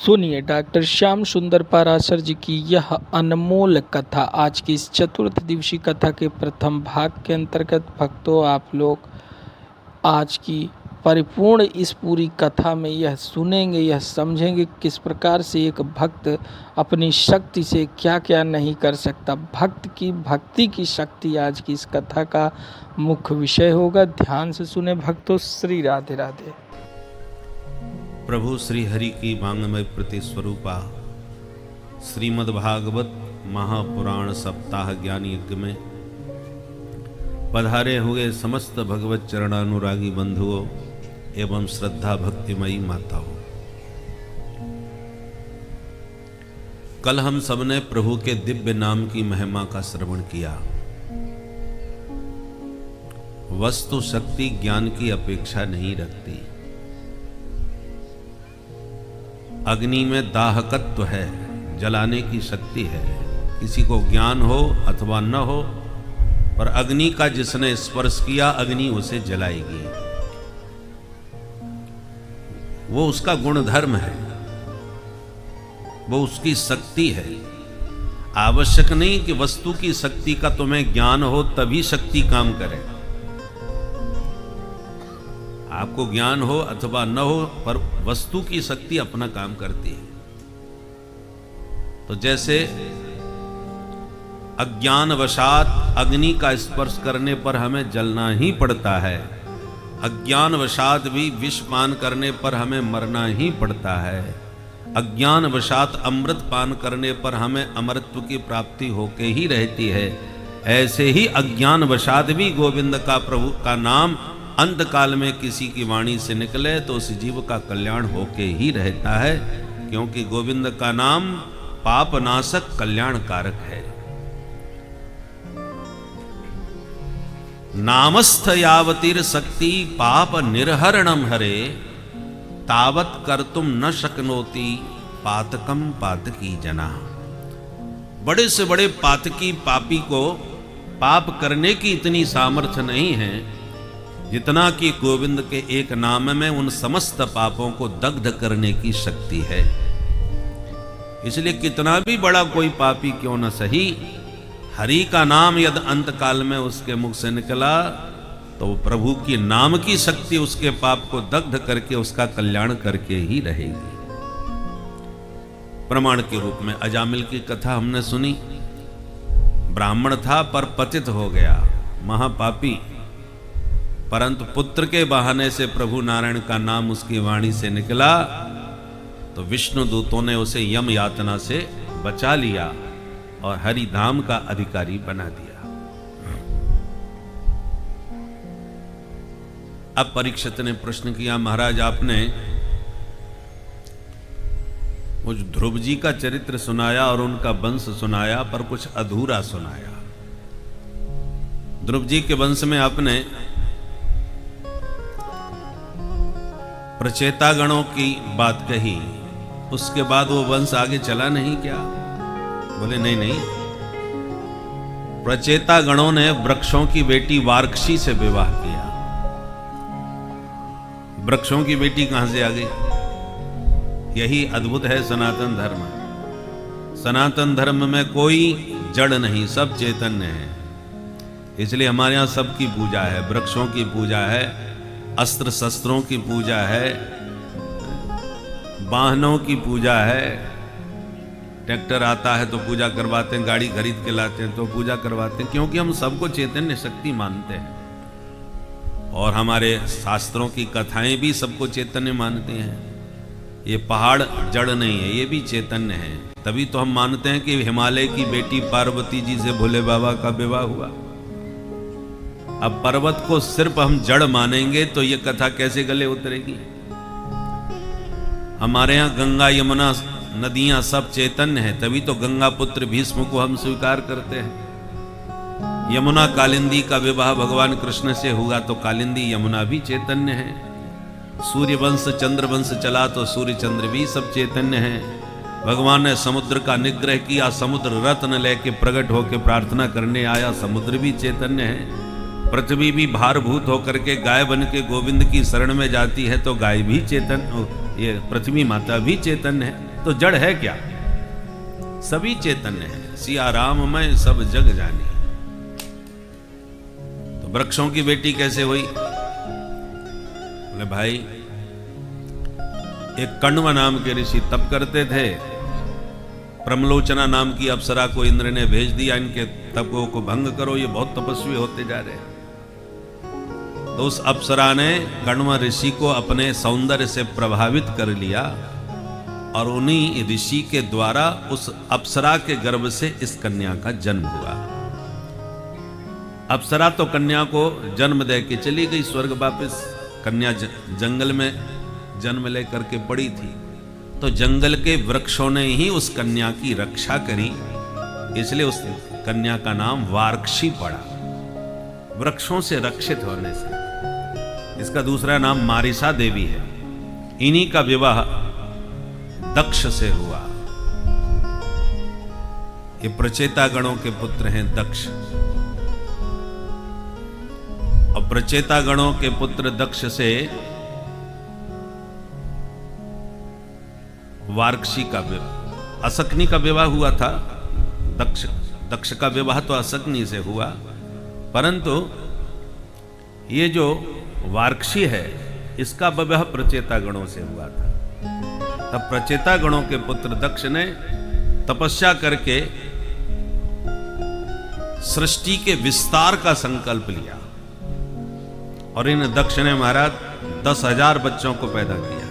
सुनिए डॉक्टर श्याम सुंदर पाराशर जी की यह अनमोल कथा। आज की इस चतुर्थ दिवसीय कथा के प्रथम भाग के अंतर्गत भक्तों, आप लोग आज की परिपूर्ण इस पूरी कथा में यह सुनेंगे, यह समझेंगे किस प्रकार से एक भक्त अपनी शक्ति से क्या क्या नहीं कर सकता। भक्ति की शक्ति आज की इस कथा का मुख्य विषय होगा। ध्यान से सुने भक्तों। श्री राधे राधे। प्रभु श्री हरि की वांग्मय प्रति स्वरूपा श्रीमद्भागवत महापुराण सप्ताह ज्ञान यज्ञ में पधारे हुए समस्त भगवत चरणानुरागी बंधुओं एवं श्रद्धा भक्तिमयी माताओं, कल हम सबने प्रभु के दिव्य नाम की महिमा का श्रवण किया। वस्तु शक्ति ज्ञान की अपेक्षा नहीं रखती। अग्नि में दाहकत्व है, जलाने की शक्ति है। किसी को ज्ञान हो अथवा न हो, पर अग्नि का जिसने स्पर्श किया अग्नि उसे जलाएगी। वो उसका गुणधर्म है, वो उसकी शक्ति है। आवश्यक नहीं कि वस्तु की शक्ति का तुम्हें ज्ञान हो तभी शक्ति काम करे। आपको ज्ञान हो अथवा न हो, पर वस्तु की शक्ति अपना काम करती है। तो जैसे अज्ञानवशात अग्नि का स्पर्श करने पर हमें जलना ही पड़ता है, अज्ञानवशात भी विष पान करने पर हमें मरना ही पड़ता है, अज्ञानवशात अमृत पान करने पर हमें अमरत्व की प्राप्ति होके ही रहती है, ऐसे ही अज्ञानवशात भी गोविंद का, प्रभु का नाम अंत काल में किसी की वाणी से निकले तो उस जीव का कल्याण होके ही रहता है, क्योंकि गोविंद का नाम पापनाशक कल्याणकारक है। नामस्थ यावतीर शक्ति पाप निर्हरणम हरे, तावत कर्तुम न शक्नोति पातकम पातकी जना। बड़े से बड़े पातकी पापी को पाप करने की इतनी सामर्थ्य नहीं है जितना कि गोविंद के एक नाम में उन समस्त पापों को दग्ध करने की शक्ति है। इसलिए कितना भी बड़ा कोई पापी क्यों न सही, हरि का नाम यदि अंत काल में उसके मुख से निकला तो प्रभु की नाम की शक्ति उसके पाप को दग्ध करके उसका कल्याण करके ही रहेगी। प्रमाण के रूप में अजामिल की कथा हमने सुनी। ब्राह्मण था पर पतित हो गया, महापापी, परंतु पुत्र के बहाने से प्रभु नारायण का नाम उसकी वाणी से निकला तो विष्णु दूतों ने उसे यम यातना से बचा लिया और हरि धाम का अधिकारी बना दिया। अब परीक्षित ने प्रश्न किया, महाराज आपने मुझ ध्रुव जी का चरित्र सुनाया और उनका वंश सुनाया, पर कुछ अधूरा सुनाया। ध्रुव जी के वंश में आपने प्रचेता गणों की बात कही, उसके बाद वो वंश आगे चला नहीं क्या? बोले नहीं नहीं, प्रचेता गणों ने वृक्षों की बेटी वार्क्षी से विवाह किया। वृक्षों की बेटी कहां से आ गई? यही अद्भुत है सनातन धर्म। सनातन धर्म में कोई जड़ नहीं, सब चैतन्य है। इसलिए हमारे यहां सबकी पूजा है, वृक्षों की पूजा है, अस्त्र शस्त्रों की पूजा है, वाहनों की पूजा है। ट्रैक्टर आता है तो पूजा करवाते हैं, गाड़ी खरीद के लाते हैं तो पूजा करवाते हैं, क्योंकि हम सबको चैतन्य शक्ति मानते हैं। और हमारे शास्त्रों की कथाएं भी सबको चैतन्य मानती हैं। ये पहाड़ जड़ नहीं है, ये भी चैतन्य है। तभी तो हम मानते हैं कि हिमालय की बेटी पार्वती जी से भोले बाबा का विवाह हुआ। अब पर्वत को सिर्फ हम जड़ मानेंगे तो ये कथा कैसे गले उतरेगी? हमारे यहाँ गंगा यमुना नदियां सब चैतन्य हैं, तभी तो गंगा पुत्र भीष्म को हम स्वीकार करते हैं। यमुना कालिंदी का विवाह भगवान कृष्ण से हुआ तो कालिंदी यमुना भी चैतन्य है। सूर्यवंश चंद्रवंश चला तो सूर्य चंद्र भी सब चैतन्य हैं। भगवान ने समुद्र का निग्रह किया, समुद्र रत्न लेके प्रकट होकर प्रार्थना करने आया, समुद्र भी चैतन्य है। पृथ्वी भी भारभूत होकर के गाय बन के गोविंद की शरण में जाती है तो गाय भी चेतन, ये पृथ्वी माता भी चेतन है। तो जड़ है क्या? सभी चैतन्य है। सिया राम मैं सब जग जानी। तो वृक्षों की बेटी कैसे हुई? बोले भाई, एक कण्व नाम के ऋषि तप करते थे। प्रमलोचना नाम की अप्सरा को इंद्र ने भेज दिया, इनके तपों को भंग करो, ये बहुत तपस्वी होते जा रहे हैं। तो उस अप्सरा ने कण्व ऋषि को अपने सौंदर्य से प्रभावित कर लिया और उन्हीं ऋषि के द्वारा उस अप्सरा के गर्भ से इस कन्या का जन्म हुआ। अप्सरा तो कन्या को जन्म दे के चली गई स्वर्ग वापस। कन्या जंगल में जन्म लेकर के पड़ी थी, तो जंगल के वृक्षों ने ही उस कन्या की रक्षा करी, इसलिए उस कन्या का नाम वार्क्षी पड़ा, वृक्षों से रक्षित होने से। इसका दूसरा नाम मारिसा देवी है। इन्हीं का विवाह दक्ष से हुआ। ये प्रचेता गणों के पुत्र हैं दक्ष। और प्रचेता गणों के पुत्र दक्ष से वार्क्षी का विवाह, असकनी का विवाह हुआ था। दक्ष का विवाह तो असकनी से हुआ, परंतु ये जो वार्क्षी है इसका विवाह प्रचेता गणों से हुआ था। तब प्रचेता गणों के पुत्र दक्ष ने तपस्या करके सृष्टि के विस्तार का संकल्प लिया और इन दक्ष ने महाराज 10,000 बच्चों को पैदा किया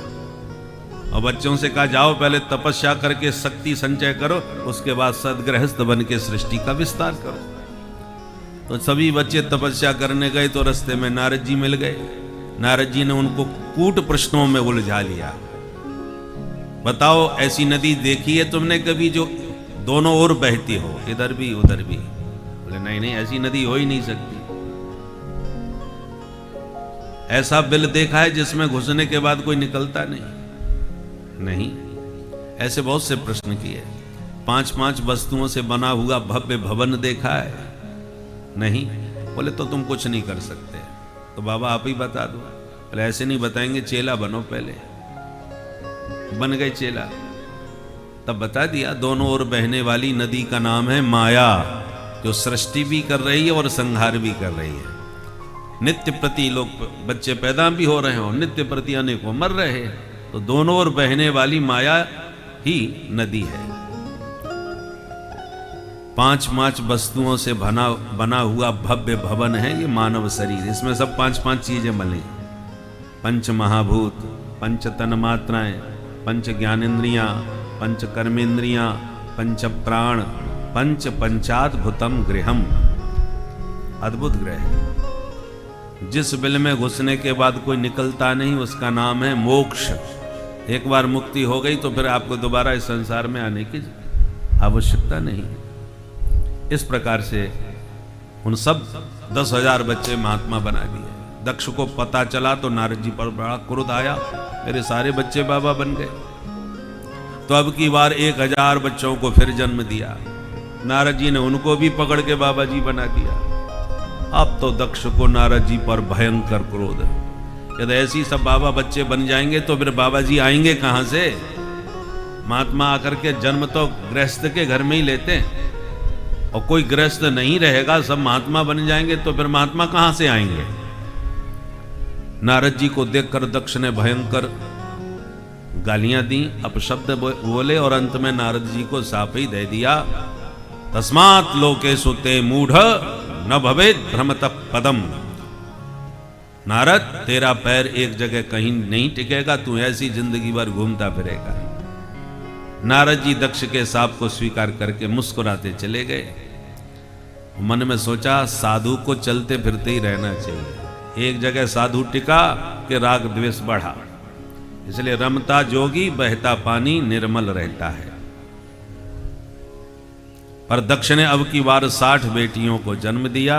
और बच्चों से कहा जाओ पहले तपस्या करके शक्ति संचय करो, उसके बाद सदगृहस्थ बन के सृष्टि का विस्तार करो। तो सभी बच्चे तपस्या करने गए तो रास्ते में नारद जी मिल गए। नारद जी ने उनको कूट प्रश्नों में उलझा लिया। बताओ ऐसी नदी देखी है तुमने कभी जो दोनों ओर बहती हो, इधर भी उधर भी? बोले नहीं नहीं, ऐसी नदी हो ही नहीं सकती। ऐसा बिल देखा है जिसमें घुसने के बाद कोई निकलता नहीं? ऐसे बहुत से प्रश्न किए। 5-5 वस्तुओं से बना हुआ भव्य भवन देखा है? नहीं। बोले तो तुम कुछ नहीं कर सकते। तो बाबा आप ही बता दो। बोले ऐसे नहीं बताएंगे, चेला बनो पहले। बन गए चेला। तब बता दिया दोनों ओर बहने वाली नदी का नाम है माया, जो सृष्टि भी कर रही है और संहार भी कर रही है। नित्य प्रति लोग बच्चे पैदा भी हो रहे हो, नित्य प्रति अनेकों मर रहे हैं, तो दोनों ओर बहने वाली माया ही नदी है। 5-5 वस्तुओं से बना हुआ भव्य भवन है ये मानव शरीर। इसमें सब 5-5 चीजें बनी। पंच महाभूत, पंच तन्मात्राएं, पंच ज्ञानेन्द्रियां, पंच कर्मेंद्रियां, पंच प्राण, पंचाद्भुतम गृहम। अद्भुत ग्रह है। जिस बिल में घुसने के बाद कोई निकलता नहीं, उसका नाम है मोक्ष। एक बार मुक्ति हो गई तो फिर आपको दोबारा इस संसार में आने की आवश्यकता नहीं। इस प्रकार से उन सब 10,000 बच्चे महात्मा बना दिए। दक्ष को पता चला तो नारद जी पर बड़ा क्रोध आया, मेरे सारे बच्चे बाबा बन गए। तो अब की बार 1,000 बच्चों को फिर जन्म दिया। नारद जी ने उनको भी पकड़ के बाबा जी बना दिया। अब तो दक्ष को नारद जी पर भयंकर क्रोध। यदि ऐसी सब बाबा बच्चे बन जाएंगे तो फिर बाबा जी आएंगे कहां से? महात्मा आकर के जन्म तो गृहस्थ के घर में ही लेते हैं, और कोई गृहस्थ नहीं रहेगा, सब महात्मा बन जाएंगे तो फिर महात्मा कहां से आएंगे? नारद जी को देखकर दक्ष ने भयंकर गालियां दी, अपशब्द बोले और अंत में नारद जी को साप ही दे दिया। तस्मात् लोकेषु ते मूढ़ न भवेत् भ्रमतः पदम। नारद तेरा पैर एक जगह कहीं नहीं टिकेगा, तू ऐसी जिंदगी भर घूमता फिरेगा। नारद जी दक्ष के साप को स्वीकार करके मुस्कुराते चले गए। मन में सोचा साधु को चलते फिरते ही रहना चाहिए। एक जगह साधु टिका कि राग द्वेष बढ़ा, इसलिए रमता जोगी बहता पानी निर्मल रहता है। पर दक्ष ने अब की बार 60 बेटियों को जन्म दिया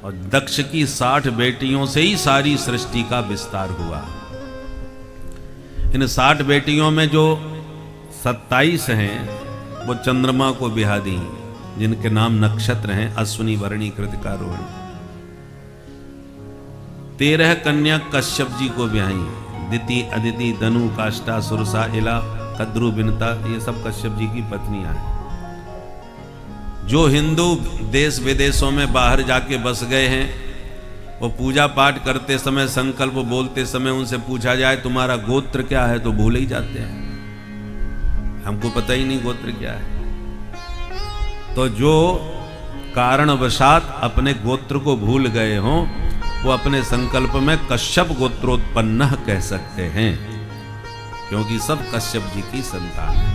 और दक्ष की 60 बेटियों से ही सारी सृष्टि का विस्तार हुआ। इन 60 बेटियों में जो 27 हैं वो चंद्रमा को बिहा दी, जिनके नाम नक्षत्र हैं अश्विनी वर्णी कृतिका रोहिणी। 13 कन्या कश्यप जी को ब्याही, दिति अदिति दनु काष्ठा सुरसा इला कद्रु, बिनता, ये सब कश्यप जी की पत्नियां हैं। जो हिंदू देश विदेशों में बाहर जाके बस गए हैं, वो पूजा पाठ करते समय, संकल्प बोलते समय उनसे पूछा जाए तुम्हारा गोत्र क्या है तो भूल ही जाते हैं, हमको पता ही नहीं गोत्र क्या है। तो जो कारणवशात अपने गोत्र को भूल गए हों, वो अपने संकल्प में कश्यप गोत्रोत्पन्न कह सकते हैं, क्योंकि सब कश्यप जी की संतान है।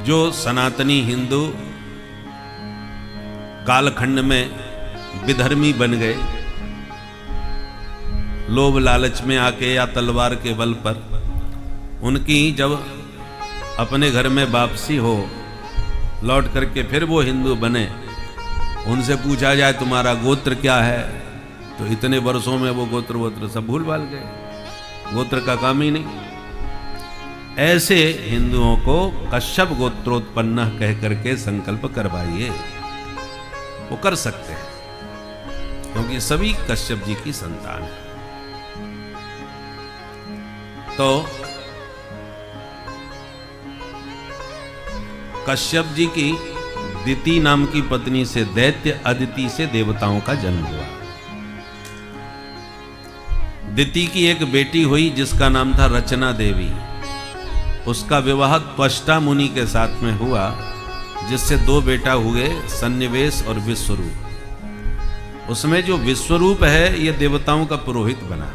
जो सनातनी हिंदू कालखंड में विधर्मी बन गए, लोभ लालच में आके या तलवार के बल पर, उनकी जब अपने घर में वापसी हो, लौट करके फिर वो हिंदू बने, उनसे पूछा जाए तुम्हारा गोत्र क्या है, तो इतने वर्षों में वो गोत्र वोत्र सब भूल भाल गए, गोत्र का काम ही नहीं। ऐसे हिंदुओं को कश्यप गोत्रोत्पन्न कह करके संकल्प करवाइए, वो कर सकते हैं, क्योंकि सभी कश्यप जी की संतान है। तो कश्यप जी की दिति नाम की पत्नी से, दैत्य अदिति से देवताओं का जन्म हुआ। दिति की एक बेटी हुई जिसका नाम था रचना देवी। उसका विवाह त्वष्टा मुनि के साथ में हुआ, जिससे दो बेटा हुए, सन्निवेश और विश्वरूप। उसमें जो विश्वरूप है ये देवताओं का पुरोहित बना।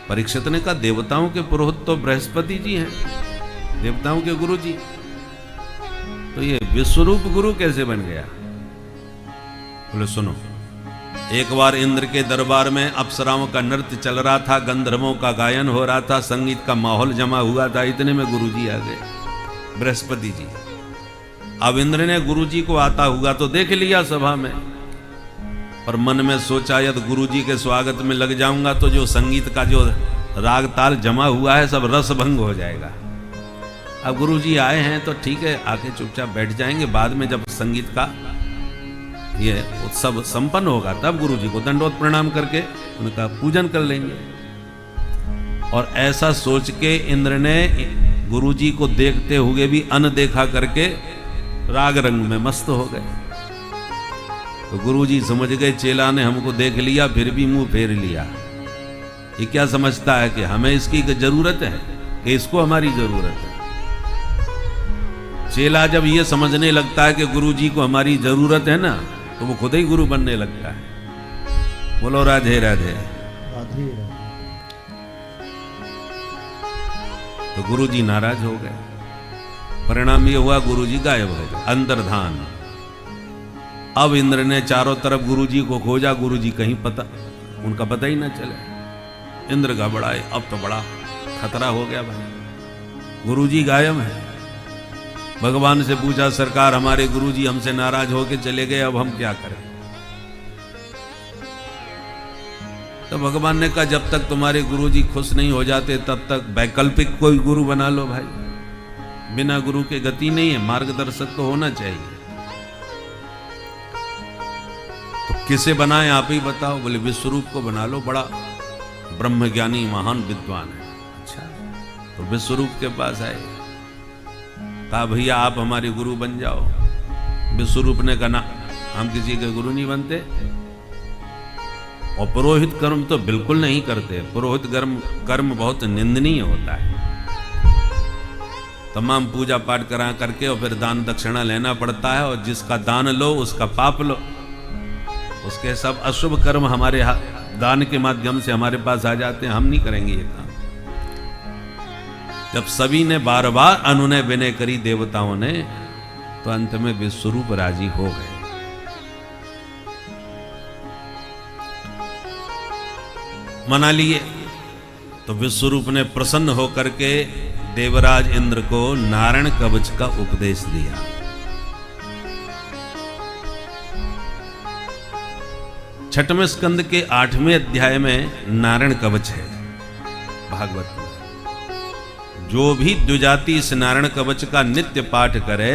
परीक्षित ने कहा देवताओं के पुरोहित तो बृहस्पति जी हैं, देवताओं के गुरु जी, तो ये विश्वरूप गुरु कैसे बन गया? बोले सुनो, एक बार इंद्र के दरबार में अप्सराओं का नृत्य चल रहा था, गंधर्वों का गायन हो रहा था, संगीत का माहौल जमा हुआ था, इतने में गुरुजी आ गए, बृहस्पति जी। अब इंद्र ने गुरुजी को आता हुआ तो देख लिया सभा में, और मन में सोचा यदि गुरुजी के स्वागत में लग जाऊंगा तो जो संगीत का जो राग ताल जमा हुआ है सब रस भंग हो जाएगा। अब गुरुजी आए हैं तो ठीक है, आके चुपचाप बैठ जाएंगे, बाद में जब संगीत का ये उत्सव संपन्न होगा तब गुरुजी को दंडवत प्रणाम करके उनका पूजन कर लेंगे। और ऐसा सोच के इंद्र ने गुरुजी को देखते हुए भी अनदेखा करके राग रंग में मस्त हो गए। तो गुरुजी समझ गए चेला ने हमको देख लिया, फिर भी मुंह फेर लिया। ये क्या समझता है कि हमें इसकी जरूरत है, कि इसको हमारी जरूरत है? चेला जब ये समझने लगता है कि गुरुजी को हमारी जरूरत है ना, तो वो खुद ही गुरु बनने लगता है। बोलो राधे राधे। तो गुरुजी नाराज हो गए, परिणाम ये हुआ गुरुजी गायब हो गए, अंतर्धान। अब इंद्र ने चारों तरफ गुरुजी को खोजा, गुरुजी कहीं उनका पता ही ना चले। इंद्र घबराए, अब तो बड़ा खतरा हो गया भाई, गुरुजी गायब है। भगवान से पूछा सरकार हमारे गुरुजी हमसे नाराज होके चले गए, अब हम क्या करें? तो भगवान ने कहा जब तक तुम्हारे गुरुजी खुश नहीं हो जाते तब तक वैकल्पिक कोई गुरु बना लो भाई, बिना गुरु के गति नहीं है, मार्गदर्शक तो होना चाहिए। तो किसे बनाए आप ही बताओ? बोले विश्वरूप को बना लो, बड़ा ब्रह्मज्ञानी महान विद्वान है। अच्छा, तो विश्वरूप के पास आए, कहा भैया आप हमारे गुरु बन जाओ। विश्वरूप ने कहा ना, हम किसी के गुरु नहीं बनते, और पुरोहित कर्म तो बिल्कुल नहीं करते। पुरोहित कर्म बहुत निंदनीय होता है। तमाम पूजा पाठ करा करके और फिर दान दक्षिणा लेना पड़ता है, और जिसका दान लो उसका पाप लो, उसके सब अशुभ कर्म हमारे दान के माध्यम से हमारे पास आ जाते हैं। हम नहीं करेंगे ये काम। जब सभी ने बार बार अनुनय विनय करी देवताओं ने, तो अंत में विश्वरूप राजी हो गए। मना लिए। तो विश्वरूप ने प्रसन्न होकर के देवराज इंद्र को नारायण कवच का उपदेश दिया। छठवें स्कंद के 8वें अध्याय में नारायण कवच है भागवत में। जो भी द्विजाति इस नारायण कवच का नित्य पाठ करे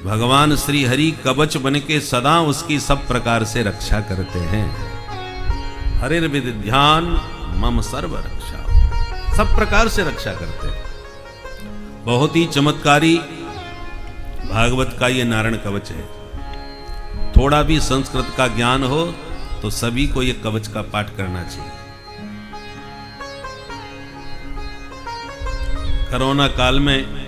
भगवान श्री हरि कवच बन के सदा उसकी सब प्रकार से रक्षा करते हैं। हरिर विद्यान मम सर्व रक्षा, सब प्रकार से रक्षा करते हैं। बहुत ही चमत्कारी भागवत का ये नारायण कवच है। थोड़ा भी संस्कृत का ज्ञान हो तो सभी को ये कवच का पाठ करना चाहिए। कोरोना काल में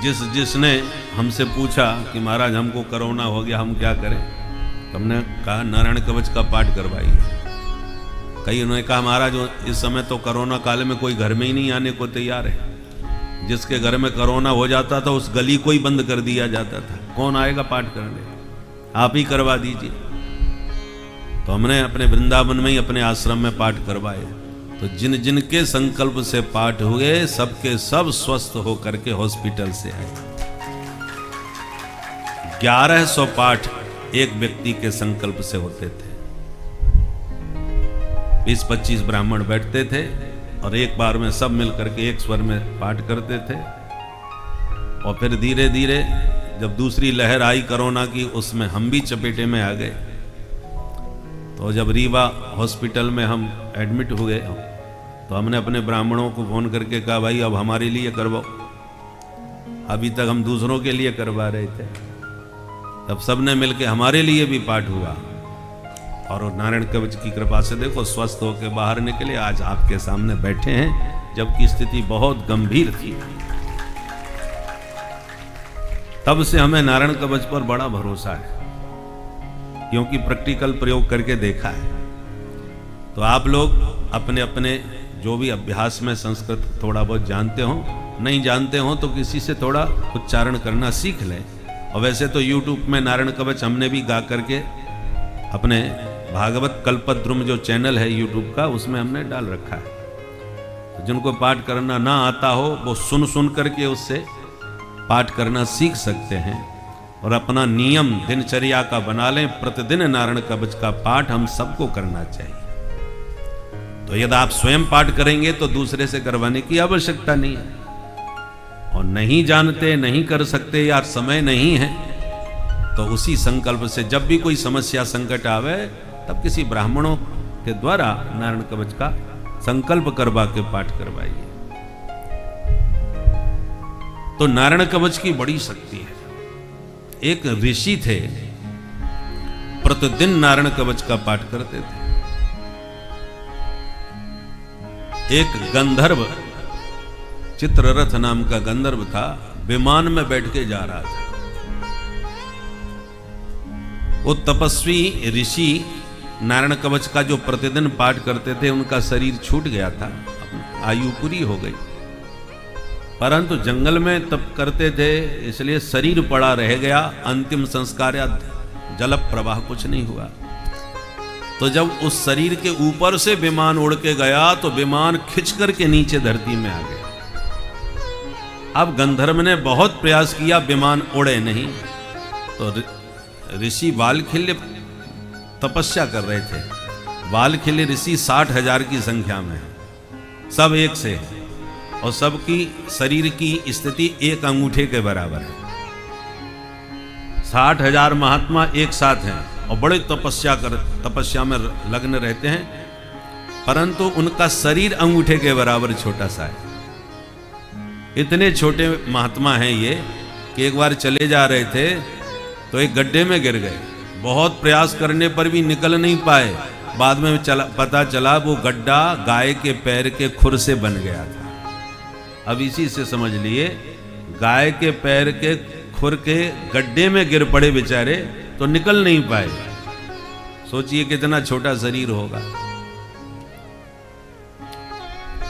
जिसने हमसे पूछा कि महाराज हमको कोरोना हो गया, हम क्या करें, हमने कहा नारायण कवच का पाठ करवाइए। कई उन्होंने कहा महाराज इस समय तो कोरोना काल में कोई घर में ही नहीं आने को तैयार है। जिसके घर में कोरोना हो जाता था उस गली को ही बंद कर दिया जाता था, कौन आएगा पाठ करने, आप ही करवा दीजिए। तो हमने अपने वृंदावन में ही अपने आश्रम में पाठ करवाए। तो जिन जिनके संकल्प से पाठ हुए सबके सब स्वस्थ होकर के हॉस्पिटल से आए। 1100 पाठ एक व्यक्ति के संकल्प से होते थे। 20-25 ब्राह्मण बैठते थे और एक बार में सब मिलकर के एक स्वर में पाठ करते थे। और फिर धीरे धीरे जब दूसरी लहर आई कोरोना की, उसमें हम भी चपेटे में आ गए। तो जब रीवा हॉस्पिटल में हम एडमिट हुए तो हमने अपने ब्राह्मणों को फोन करके कहा भाई अब हमारे लिए करवाओ। अभी तक हम दूसरों के लिए करवा रहे थे, तब सबने मिलके हमारे लिए भी पाठ हुआ। और नारायण कवच की कृपा से देखो स्वस्थ होकर बाहर निकले, आज आपके सामने बैठे हैं, जबकि स्थिति बहुत गंभीर थी। तब से हमें नारायण कवच पर बड़ा भरोसा है, क्योंकि प्रैक्टिकल प्रयोग करके देखा है। तो आप लोग अपने अपने जो भी अभ्यास में संस्कृत थोड़ा बहुत जानते हो, नहीं जानते हो तो किसी से थोड़ा उच्चारण करना सीख लें। और वैसे तो YouTube में नारायण कवच हमने भी गा करके अपने भागवत कल्पद्रुम जो चैनल है YouTube का, उसमें हमने डाल रखा है। तो जिनको पाठ करना ना आता हो वो सुन सुन करके उससे पाठ करना सीख सकते हैं। और अपना नियम दिनचर्या का बना लें, प्रतिदिन नारायण कवच का पाठ हम सबको करना चाहिए। तो यदि आप स्वयं पाठ करेंगे तो दूसरे से करवाने की आवश्यकता नहीं है। और नहीं जानते, नहीं कर सकते या समय नहीं है, तो उसी संकल्प से जब भी कोई समस्या संकट आवे तब किसी ब्राह्मणों के द्वारा नारायण कवच का संकल्प करवा के पाठ करवाइए। तो नारायण कवच की बड़ी शक्ति है। एक ऋषि थे, प्रतिदिन नारायण कवच का पाठ करते थे। एक गंधर्व, चित्ररथ नाम का गंधर्व था, विमान में बैठ के जा रहा था। वो तपस्वी ऋषि नारायण कवच का जो प्रतिदिन पाठ करते थे, उनका शरीर छूट गया था, आयु पूरी हो गई, परंतु जंगल में तप करते थे इसलिए शरीर पड़ा रह गया। अंतिम संस्कार या जल प्रवाह कुछ नहीं हुआ। तो जब उस शरीर के ऊपर से विमान उड़ के गया तो विमान खिंच करके नीचे धरती में आ गया। अब गंधर्व ने बहुत प्रयास किया, विमान उड़े नहीं। तो ऋषि वालखिल्य तपस्या कर रहे थे। वालखिल्य ऋषि 60,000 की संख्या में, सब एक से है और सबकी शरीर की स्थिति एक अंगूठे के बराबर है। 60,000 महात्मा एक साथ हैं और बड़े तपस्या में लग्न रहते हैं, परंतु उनका शरीर अंगूठे के बराबर छोटा सा है। इतने छोटे महात्मा हैं ये कि एक बार चले जा रहे थे तो एक गड्ढे में गिर गए। बहुत प्रयास करने पर भी निकल नहीं पाए। बाद में पता चला वो गड्ढा गाय के पैर के खुर से बन गया था। अब इसी से समझ लिए, गाय के पैर के खुर के गड्ढे में गिर पड़े बेचारे तो निकल नहीं पाए। सोचिए कितना छोटा शरीर होगा,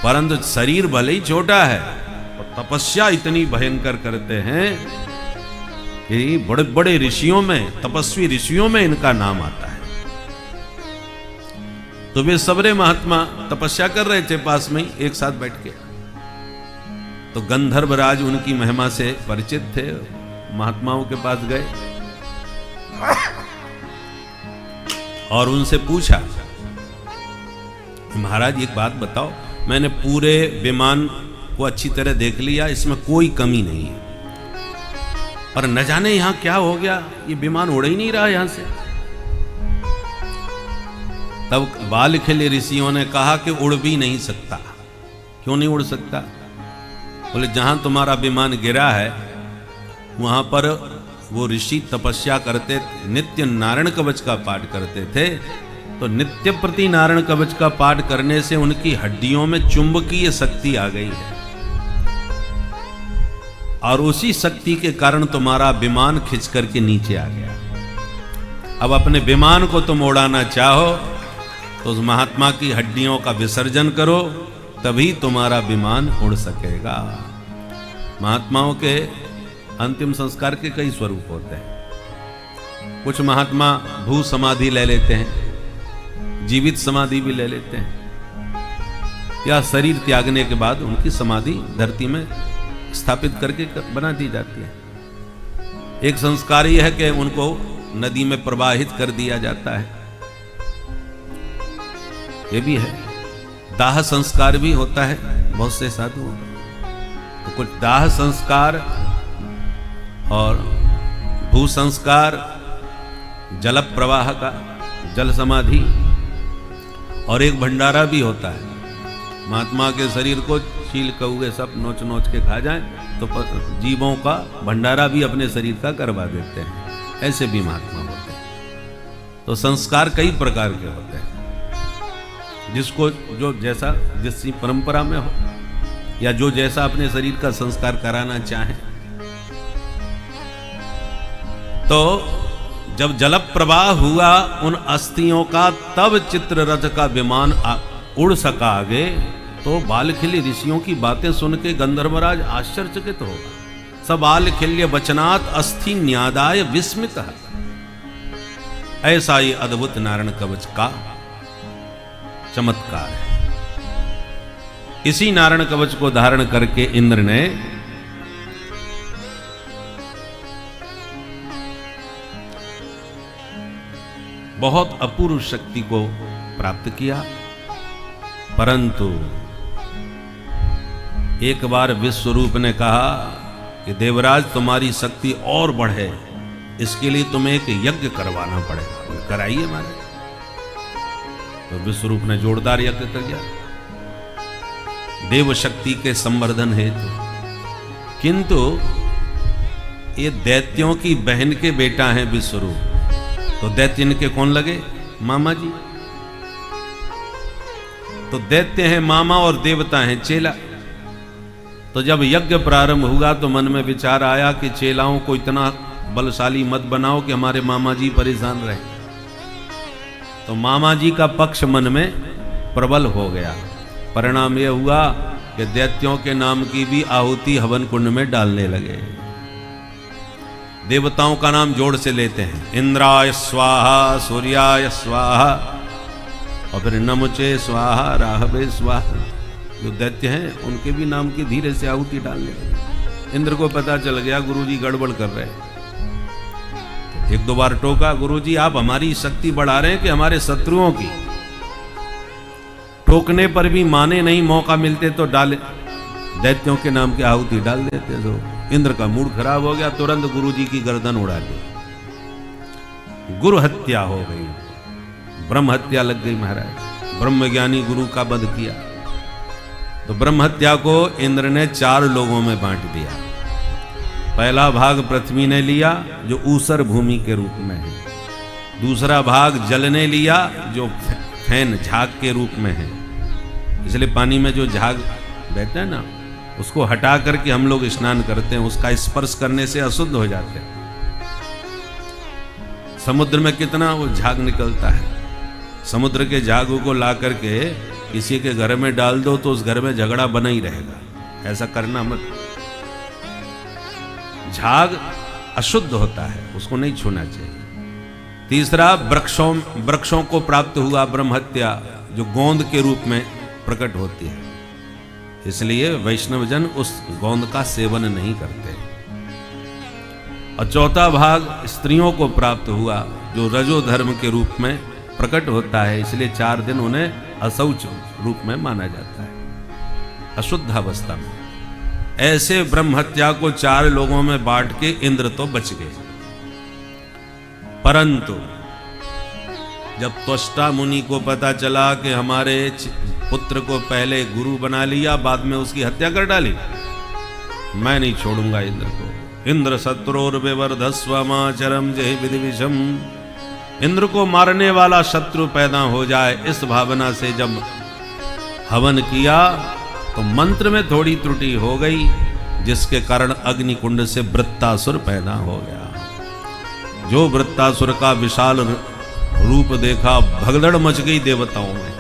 परंतु शरीर भले ही छोटा है और तपस्या इतनी भयंकर करते हैं कि बड़े बड़े ऋषियों में, तपस्वी ऋषियों में इनका नाम आता है। तो वे सबरे महात्मा तपस्या कर रहे थे पास में ही एक साथ बैठ के। तो गंधर्वराज उनकी महिमा से परिचित थे, महात्माओं के पास गए और उनसे पूछा, महाराज एक बात बताओ, मैंने पूरे विमान को अच्छी तरह देख लिया, इसमें कोई कमी नहीं है, और न जाने यहां क्या हो गया, ये विमान उड़ ही नहीं रहा यहां से। तब बालखिल्य ऋषियों ने कहा कि उड़ भी नहीं सकता। क्यों नहीं उड़ सकता? बोले जहां तुम्हारा विमान गिरा है वहां पर वो ऋषि तपस्या करते, नित्य नारायण कवच का पाठ करते थे। तो नित्य प्रति नारायण कवच का पाठ करने से उनकी हड्डियों में चुंबकीय शक्ति आ गई है, और उसी शक्ति के कारण तुम्हारा विमान खिंच करके नीचे आ गया। अब अपने विमान को तुम उड़ाना चाहो तो उस महात्मा की हड्डियों का विसर्जन करो, तभी तुम्हारा विमान उड़ सकेगा। महात्माओं के अंतिम संस्कार के कई स्वरूप होते हैं। कुछ महात्मा भू समाधि ले लेते हैं, जीवित समाधि भी ले लेते हैं, या शरीर त्यागने के बाद उनकी समाधि धरती में स्थापित करके बना दी जाती है। एक संस्कार यह है कि उनको नदी में प्रवाहित कर दिया जाता है, ये भी है। दाह संस्कार भी होता है बहुत से साधुओं का। तो कुछ दाह संस्कार और भू संस्कार, जल प्रवाह का, जल समाधि, और एक भंडारा भी होता है। महात्मा के शरीर को चील कौए सब नोच नोच के खा जाएं तो जीवों का भंडारा भी अपने शरीर का करवा देते हैं। ऐसे भी महात्मा होते हैं। तो संस्कार कई प्रकार के होते हैं, जिसको जो जैसा जिसकी परंपरा में हो, या जो जैसा अपने शरीर का संस्कार कराना चाहे। तो जब जल प्रवाह हुआ उन अस्थियों का, तब चित्ररथ का विमान उड़ सका आगे। तो बालखिल्य ऋषियों की बातें सुन के गंधर्वराज आश्चर्यचकित होगा। सब बालखिल्य वचनात् अस्थि न्यादाय विस्मित है। ऐसा ही अद्भुत नारायण कवच का चमत्कार है। इसी नारायण कवच को धारण करके इंद्र ने बहुत अपूर्व शक्ति को प्राप्त किया, परंतु एक बार विश्वरूप ने कहा कि देवराज तुम्हारी शक्ति और बढ़े, इसके लिए तुम्हें एक यज्ञ करवाना पड़ेगा। कराइए हमारे। तो विश्वरूप ने जोरदार यज्ञ कर दिया देव शक्ति के संवर्धन हेतु। किंतु ये दैत्यों की बहन के बेटा है विश्वरूप, तो दैत्य इनके कौन लगे? मामा जी। तो दैत्य है मामा और देवता है चेला। तो जब यज्ञ प्रारंभ हुआ तो मन में विचार आया कि चेलाओं को इतना बलशाली मत बनाओ कि हमारे मामा जी परेशान रहे। तो मामा जी का पक्ष मन में प्रबल हो गया। परिणाम यह हुआ कि दैत्यों के नाम की भी आहुति हवन कुंड में डालने लगे। देवताओं का नाम जोड़ से लेते हैं, इंद्राय स्वाहा, सूर्याय स्वाहा, और फिर नमुचे स्वाहा, राहवे स्वाहा। जो दैत्य हैं उनके भी नाम की धीरे से आहुति डालने लगे। इंद्र को पता चल गया गुरुजी गड़बड़ कर रहे हैं। तो एक दो बार टोका, गुरुजी आप हमारी शक्ति बढ़ा रहे हैं कि हमारे शत्रुओं की? टोकने पर भी माने नहीं, मौका मिलते तो डाले, दैत्यों के नाम की आहुति डाल देते। तो इंद्र का मूड खराब हो गया, तुरंत गुरुजी की गर्दन उड़ा दी। गुरु हत्या हो गई, ब्रह्म हत्या लग गई महाराज। ब्रह्मज्ञानी गुरु का वध किया। तो ब्रह्म हत्या को इंद्र ने 4 लोगों में बांट दिया। पहला भाग पृथ्वी ने लिया जो ऊसर भूमि के रूप में है। दूसरा भाग जल ने लिया जो फैन झाग के रूप में है। इसलिए पानी में जो झाग बहता है ना, उसको हटा करके हम लोग स्नान करते हैं, उसका स्पर्श करने से अशुद्ध हो जाते हैं। समुद्र में कितना वो झाग निकलता है। समुद्र के झाग को ला करके किसी के घर में डाल दो तो उस घर में झगड़ा बना ही रहेगा। ऐसा करना मत। झाग अशुद्ध होता है, उसको नहीं छूना चाहिए। तीसरा, वृक्षों को प्राप्त हुआ ब्रह्म हत्या जो गोंद के रूप में प्रकट होती है, इसलिए वैष्णवजन उस गोंद का सेवन नहीं करते। और चौथा भाग स्त्रियों को प्राप्त हुआ जो रजो धर्म के रूप में प्रकट होता है, इसलिए 4 दिन उन्हें अशौच रूप में माना जाता है, अशुद्ध अवस्था में। ऐसे ब्रह्म हत्या को 4 लोगों में बांट के इंद्र तो बच गए। परंतु जब त्वष्टा मुनि को पता चला कि हमारे पुत्र को पहले गुरु बना लिया, बाद में उसकी हत्या कर डाली, मैं नहीं छोड़ूंगा इंद्र को। इंद्र शत्रुर्विवर्धस्वमाचरम जय विधि विषम। इंद्र को मारने वाला शत्रु पैदा हो जाए, इस भावना से जब हवन किया तो मंत्र में थोड़ी त्रुटि हो गई, जिसके कारण अग्निकुंड से वृत्तासुर पैदा हो गया। जो वृत्तासुर का विशाल रूप देखा, भगदड़ मच गई देवताओं में।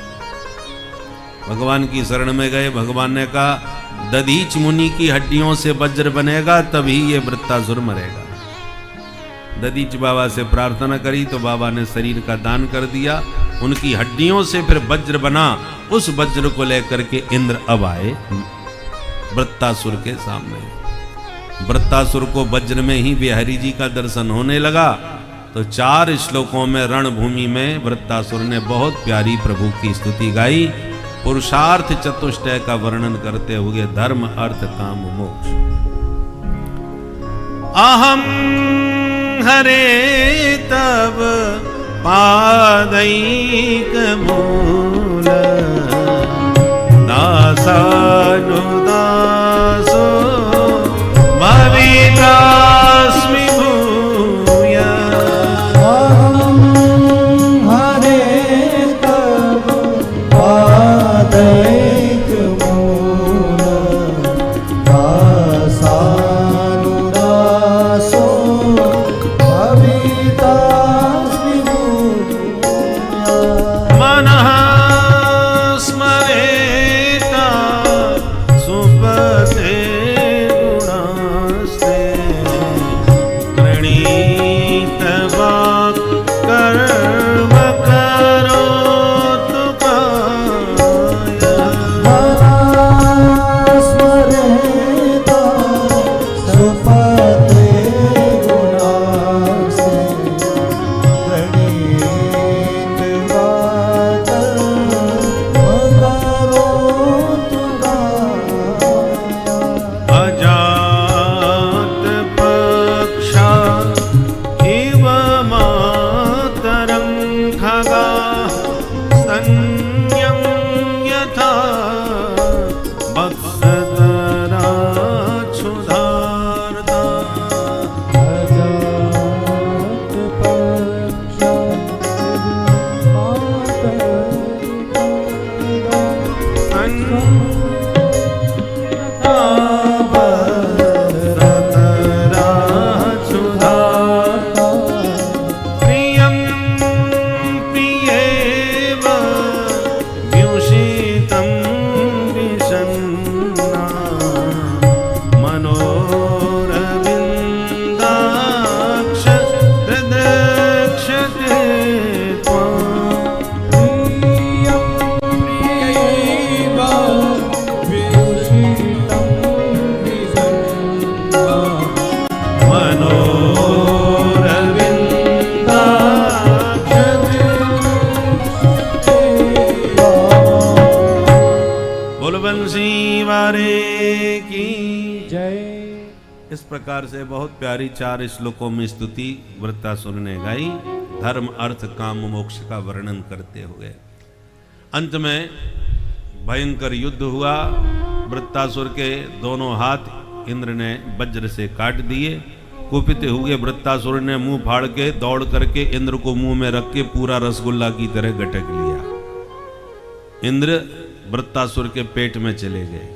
भगवान की शरण में गए। भगवान ने कहा दधीच मुनि की हड्डियों से वज्र बनेगा, तभी ये वृत्तासुर मरेगा। दधीच बाबा से प्रार्थना करी तो बाबा ने शरीर का दान कर दिया। उनकी हड्डियों से फिर वज्र बना। उस वज्र को लेकर के इंद्र अब आए वृत्तासुर के सामने। वृत्तासुर को वज्र में ही बिहारी जी का दर्शन होने लगा। तो 4 श्लोकों में रणभूमि में वृत्तासुर ने बहुत प्यारी प्रभु की स्तुति गाई। पुरुषार्थ चतुष्टय का वर्णन करते हुए धर्म अर्थ काम मोक्ष। अहम हरे तब पादैक मूल दासानुदासो भवितास्मि भूया। हरे तब पादैक मूल दासानुदासो भवितास्मि भूया। मनः स्मरेत सुपते गुणास्ते प्रणीत वाक् कर्म करोतु काय। स्मरेत सुपते गुणास्ते प्रणीत वाक् करोतु काय। अजात पक्षा इव मातरं खगाः स्तन्यं यथा वत्सतराच्छुधार्ता। अजात पक्षा प्रियं प्रियेव व्युषितं विषन्ना मनोरविन्दाक्ष ददक्षते त्वाम्। बोलो बंसी वारे की जय। इस प्रकार से बहुत प्यारी 4 श्लोकों में स्तुति वृत्तासुर ने गाई, धर्म अर्थ काम मोक्ष का वर्णन करते हुए। अंत में भयंकर युद्ध हुआ। वृत्तासुर के दोनों हाथ इंद्र ने वज्र से काट दिए। कुपित हुए वृत्तासुर ने मुंह फाड़ के दौड़ करके इंद्र को मुंह में रख के पूरा रसगुल्ला की तरह गटक लिया। इंद्र वृत्तासुर के पेट में चले गए,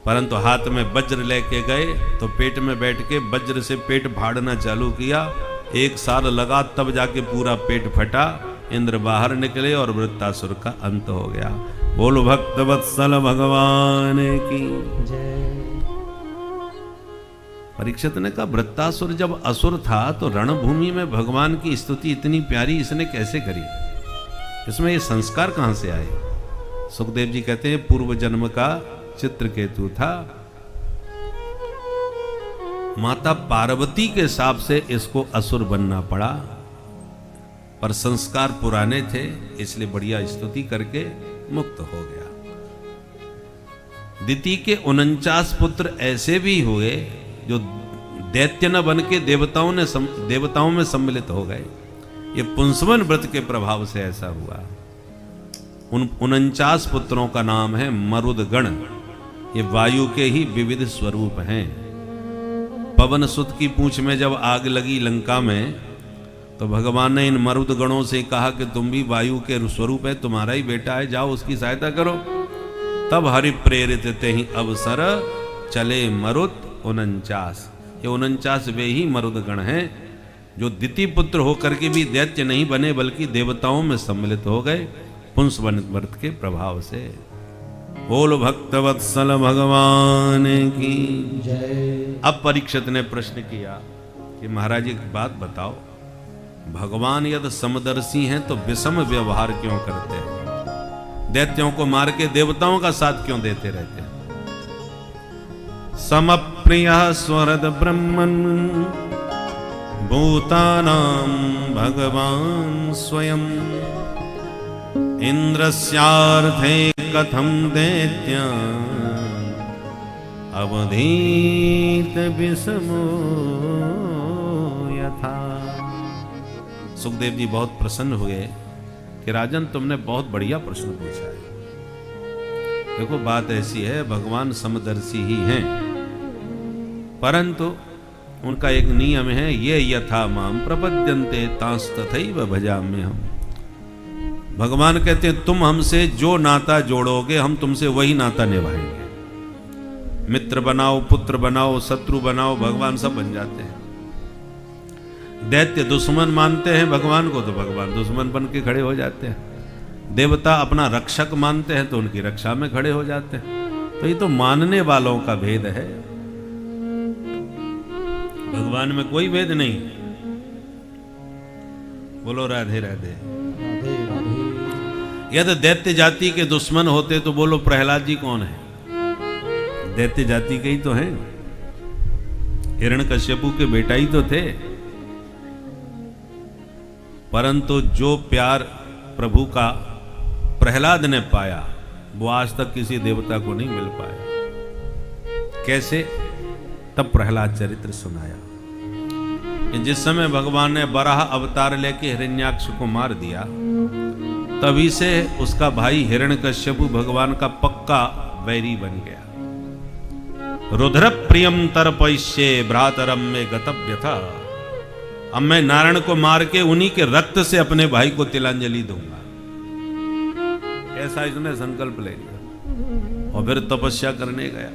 परंतु हाथ में वज्र लेके गए तो पेट में बैठ के वज्र से पेट फाड़ना चालू किया। 1 साल लगा, तब जाके पूरा पेट फटा। इंद्र बाहर निकले और वृत्तासुर का अंत हो गया। बोलो भक्त वत्सल भगवान की। परीक्षित ने कहा वृत्तासुर जब असुर था तो रणभूमि में भगवान की स्तुति इतनी प्यारी इसने कैसे करी? इसमें ये संस्कार कहां से आए? सुखदेव जी कहते हैं पूर्व जन्म का चित्रकेतु था। माता पार्वती के हिसाब से इसको असुर बनना पड़ा, पर संस्कार पुराने थे इसलिए बढ़िया स्तुति करके मुक्त हो गया। दिति के 49 पुत्र ऐसे भी हुए जो दैत्य न बन के देवताओं में सम्मिलित हो गए। ये पुंसवन व्रत के प्रभाव से ऐसा हुआ। उन 49 पुत्रों का नाम है मरुदगण। ये वायु के ही विविध स्वरूप हैं। पवन सुत की पूंछ में जब आग लगी लंका में, तो भगवान ने इन मरुदगणों से कहा कि तुम भी वायु के स्वरूप है, तुम्हारा ही बेटा है, जाओ उसकी सहायता करो। तब हरि प्रेरित ते ही अवसर चले मरुत 49। ये 49 वे ही मरुदगण हैं जो दिति पुत्र होकर के भी दैत्य नहीं बने, बल्कि देवताओं में सम्मिलित हो गए पुंसवन व्रत के प्रभाव से। बोल भक्तवत्सल भगवान की जय। अब परीक्षित ने प्रश्न किया कि महाराज एक बात बताओ, भगवान यदि समदर्शी हैं तो विषम व्यवहार क्यों करते हैं? दैत्यों को मार के देवताओं का साथ क्यों देते रहते हैं? समप्रिय स्वरद ब्रह्मन् भूतानां भगवान स्वयं इंद्रस्यार्थे कथम दैत्या अवधीत विषमो यथा। सुखदेव जी बहुत प्रसन्न हुए कि राजन तुमने बहुत बढ़िया प्रश्न पूछा है। देखो बात ऐसी है, भगवान समदर्शी ही हैं, परंतु उनका एक नियम है, ये यथा माम प्रपद्यन्ते तांस तथैव भजाम्यहम्। भगवान कहते हैं तुम हमसे जो नाता जोड़ोगे हम तुमसे वही नाता निभाएंगे। मित्र बनाओ, पुत्र बनाओ, शत्रु बनाओ, भगवान सब बन जाते हैं। दैत्य दुश्मन मानते हैं भगवान को तो भगवान दुश्मन बन के खड़े हो जाते हैं। देवता अपना रक्षक मानते हैं तो उनकी रक्षा में खड़े हो जाते हैं। तो ये तो मानने वालों का भेद है, भगवान में कोई भेद नहीं। बोलो राधे राधे। राधे राधे। यदि दैत्य जाति के दुश्मन होते तो बोलो प्रहलाद जी कौन है? दैत्य जाति के ही तो हैं, हिरण्यकश्यपु के बेटा ही तो थे। परंतु जो प्यार प्रभु का प्रहलाद ने पाया वो आज तक किसी देवता को नहीं मिल पाया। कैसे? तब प्रहलाद चरित्र सुनाया। जिस समय भगवान ने बराह अवतार लेके हिरण्याक्ष को मार दिया, तभी से उसका भाई हिरण्यकश्यपु भगवान का पक्का वैरी बन गया। रुद्र प्रियम तर्पयिष्ये भ्रातरम में गतव्य था। अब मैं नारायण को मार के उन्हीं के रक्त से अपने भाई को तिलांजलि दूंगा, ऐसा इसने संकल्प ले लिया। और फिर तपस्या करने गया,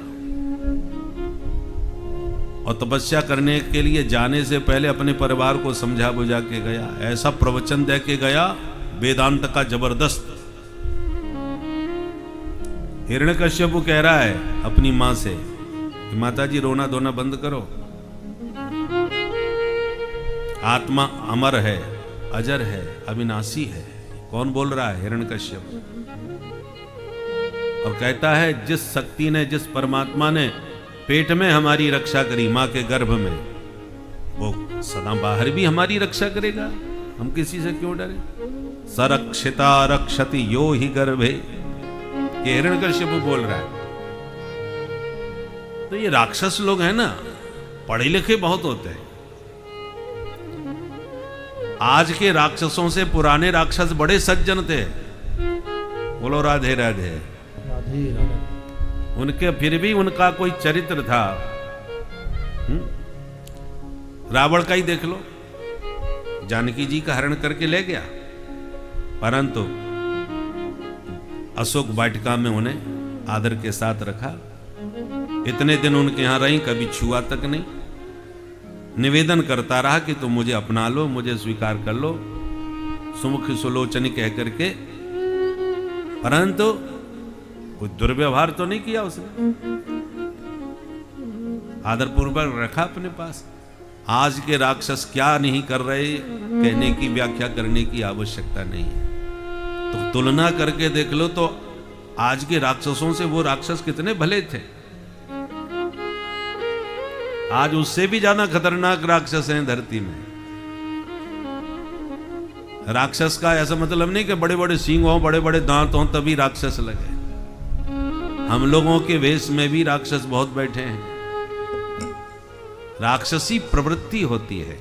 और तपस्या करने के लिए जाने से पहले अपने परिवार को समझा बुझा के गया। ऐसा प्रवचन दे के गया वेदांत का जबरदस्त। हिरण्यकश्यपु कह रहा है अपनी मां से, माता जी रोना धोना बंद करो, आत्मा अमर है, अजर है, अविनाशी है। कौन बोल रहा है? हिरण्यकश्यप। और कहता है जिस शक्ति ने, जिस परमात्मा ने पेट में हमारी रक्षा करी, मां के गर्भ में, वो सदा बाहर भी हमारी रक्षा करेगा। हम किसी से क्यों डरे? सरक्षिता रक्षति यो ही गर्भे, ये हिरण्यकश्यप बोल रहा है। तो ये राक्षस लोग हैं ना, पढ़े लिखे बहुत होते हैं। आज के राक्षसों से पुराने राक्षस बड़े सज्जन थे। बोलो राधे राधे। राधे राधे। उनके फिर भी उनका कोई चरित्र था। रावण का ही देख लो, जानकी जी का हरण करके ले गया, परंतु अशोक वाटिका में उन्हें आदर के साथ रखा। इतने दिन उनके यहां रही, कभी छुआ तक नहीं। निवेदन करता रहा कि तुम मुझे अपना लो, मुझे स्वीकार कर लो, सुमुख सुलोचनी कह करके, परंतु कोई दुर्व्यवहार तो नहीं किया उसने, आदरपूर्वक रखा अपने पास। आज के राक्षस क्या नहीं कर रहे, कहने की, व्याख्या करने की आवश्यकता नहीं है। तो तुलना करके देख लो तो आज के राक्षसों से वो राक्षस कितने भले थे। आज उससे भी ज्यादा खतरनाक राक्षस हैं धरती में। राक्षस का ऐसा मतलब नहीं कि बड़े बड़े सींग हो, बड़े बड़े दांत हो तभी राक्षस लगे। हम लोगों के वेश में भी राक्षस बहुत बैठे हैं। राक्षसी प्रवृत्ति होती है।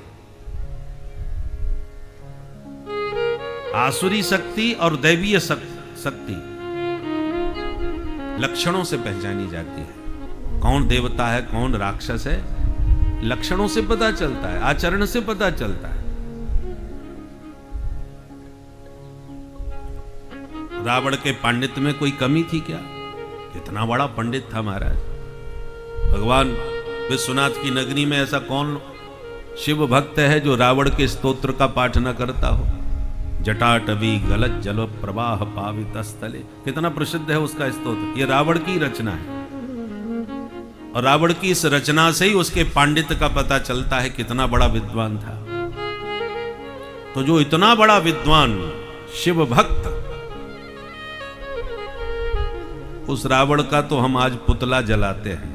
आसुरी शक्ति और दैवीय शक्ति लक्षणों से पहचानी जाती है। कौन देवता है कौन राक्षस है लक्षणों से पता चलता है, आचरण से पता चलता है। रावण के पांडित्य में कोई कमी थी क्या? कितना बड़ा पंडित था महाराज। भगवान विश्वनाथ की नगरी में ऐसा कौन शिव भक्त है जो रावण के स्तोत्र का पाठ न करता हो? जटाटवी गलत जल प्रवाह पावित स्थले, कितना प्रसिद्ध है उसका स्तोत्र। ये रावण की रचना है और रावण की इस रचना से ही उसके पांडित्य का पता चलता है कितना बड़ा विद्वान था। तो जो इतना बड़ा विद्वान शिव भक्त, उस रावण का तो हम आज पुतला जलाते हैं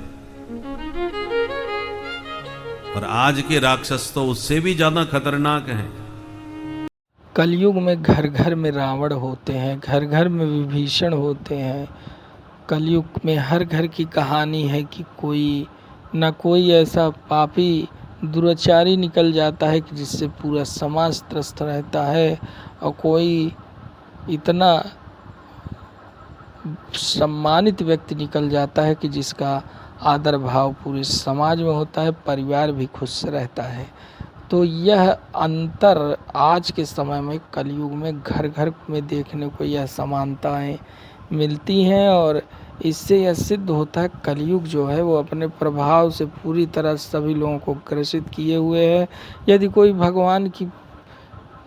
और आज के राक्षस तो उससे भी ज्यादा खतरनाक हैं। कलयुग में घर घर में रावण होते हैं, घर घर में विभीषण होते हैं। कलयुग में हर घर की कहानी है कि कोई न कोई ऐसा पापी दुराचारी निकल जाता है कि जिससे पूरा समाज त्रस्त रहता है, और कोई इतना सम्मानित व्यक्ति निकल जाता है कि जिसका आदर भाव पूरे समाज में होता है, परिवार भी खुश रहता है। तो यह अंतर आज के समय में कलयुग में घर घर में देखने को यह समानताएं मिलती हैं, और इससे यह सिद्ध होता है कलयुग जो है वो अपने प्रभाव से पूरी तरह सभी लोगों को ग्रसित किए हुए है। यदि कोई भगवान की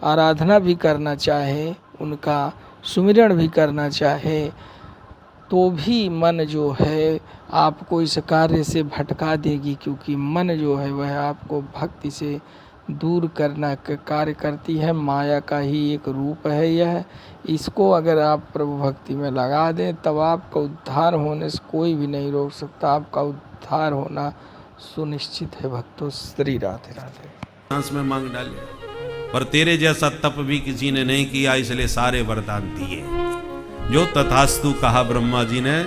आराधना भी करना चाहे, उनका सुमिरन भी करना चाहे, तो भी मन जो है आपको इस कार्य से भटका देगी, क्योंकि मन जो है वह आपको भक्ति से दूर करना का कार्य करती है। माया का ही एक रूप है यह। इसको अगर आप प्रभु भक्ति में लगा दें तब आपका उद्धार होने से कोई भी नहीं रोक सकता। आपका उद्धार होना सुनिश्चित है भक्तों। श्री राधे राधे। सांस में मांग डाले, पर तेरे जैसा तप भी किसी ने नहीं किया, इसलिए सारे वरदान दिए। जो तथास्तु कहा ब्रह्मा जी ने,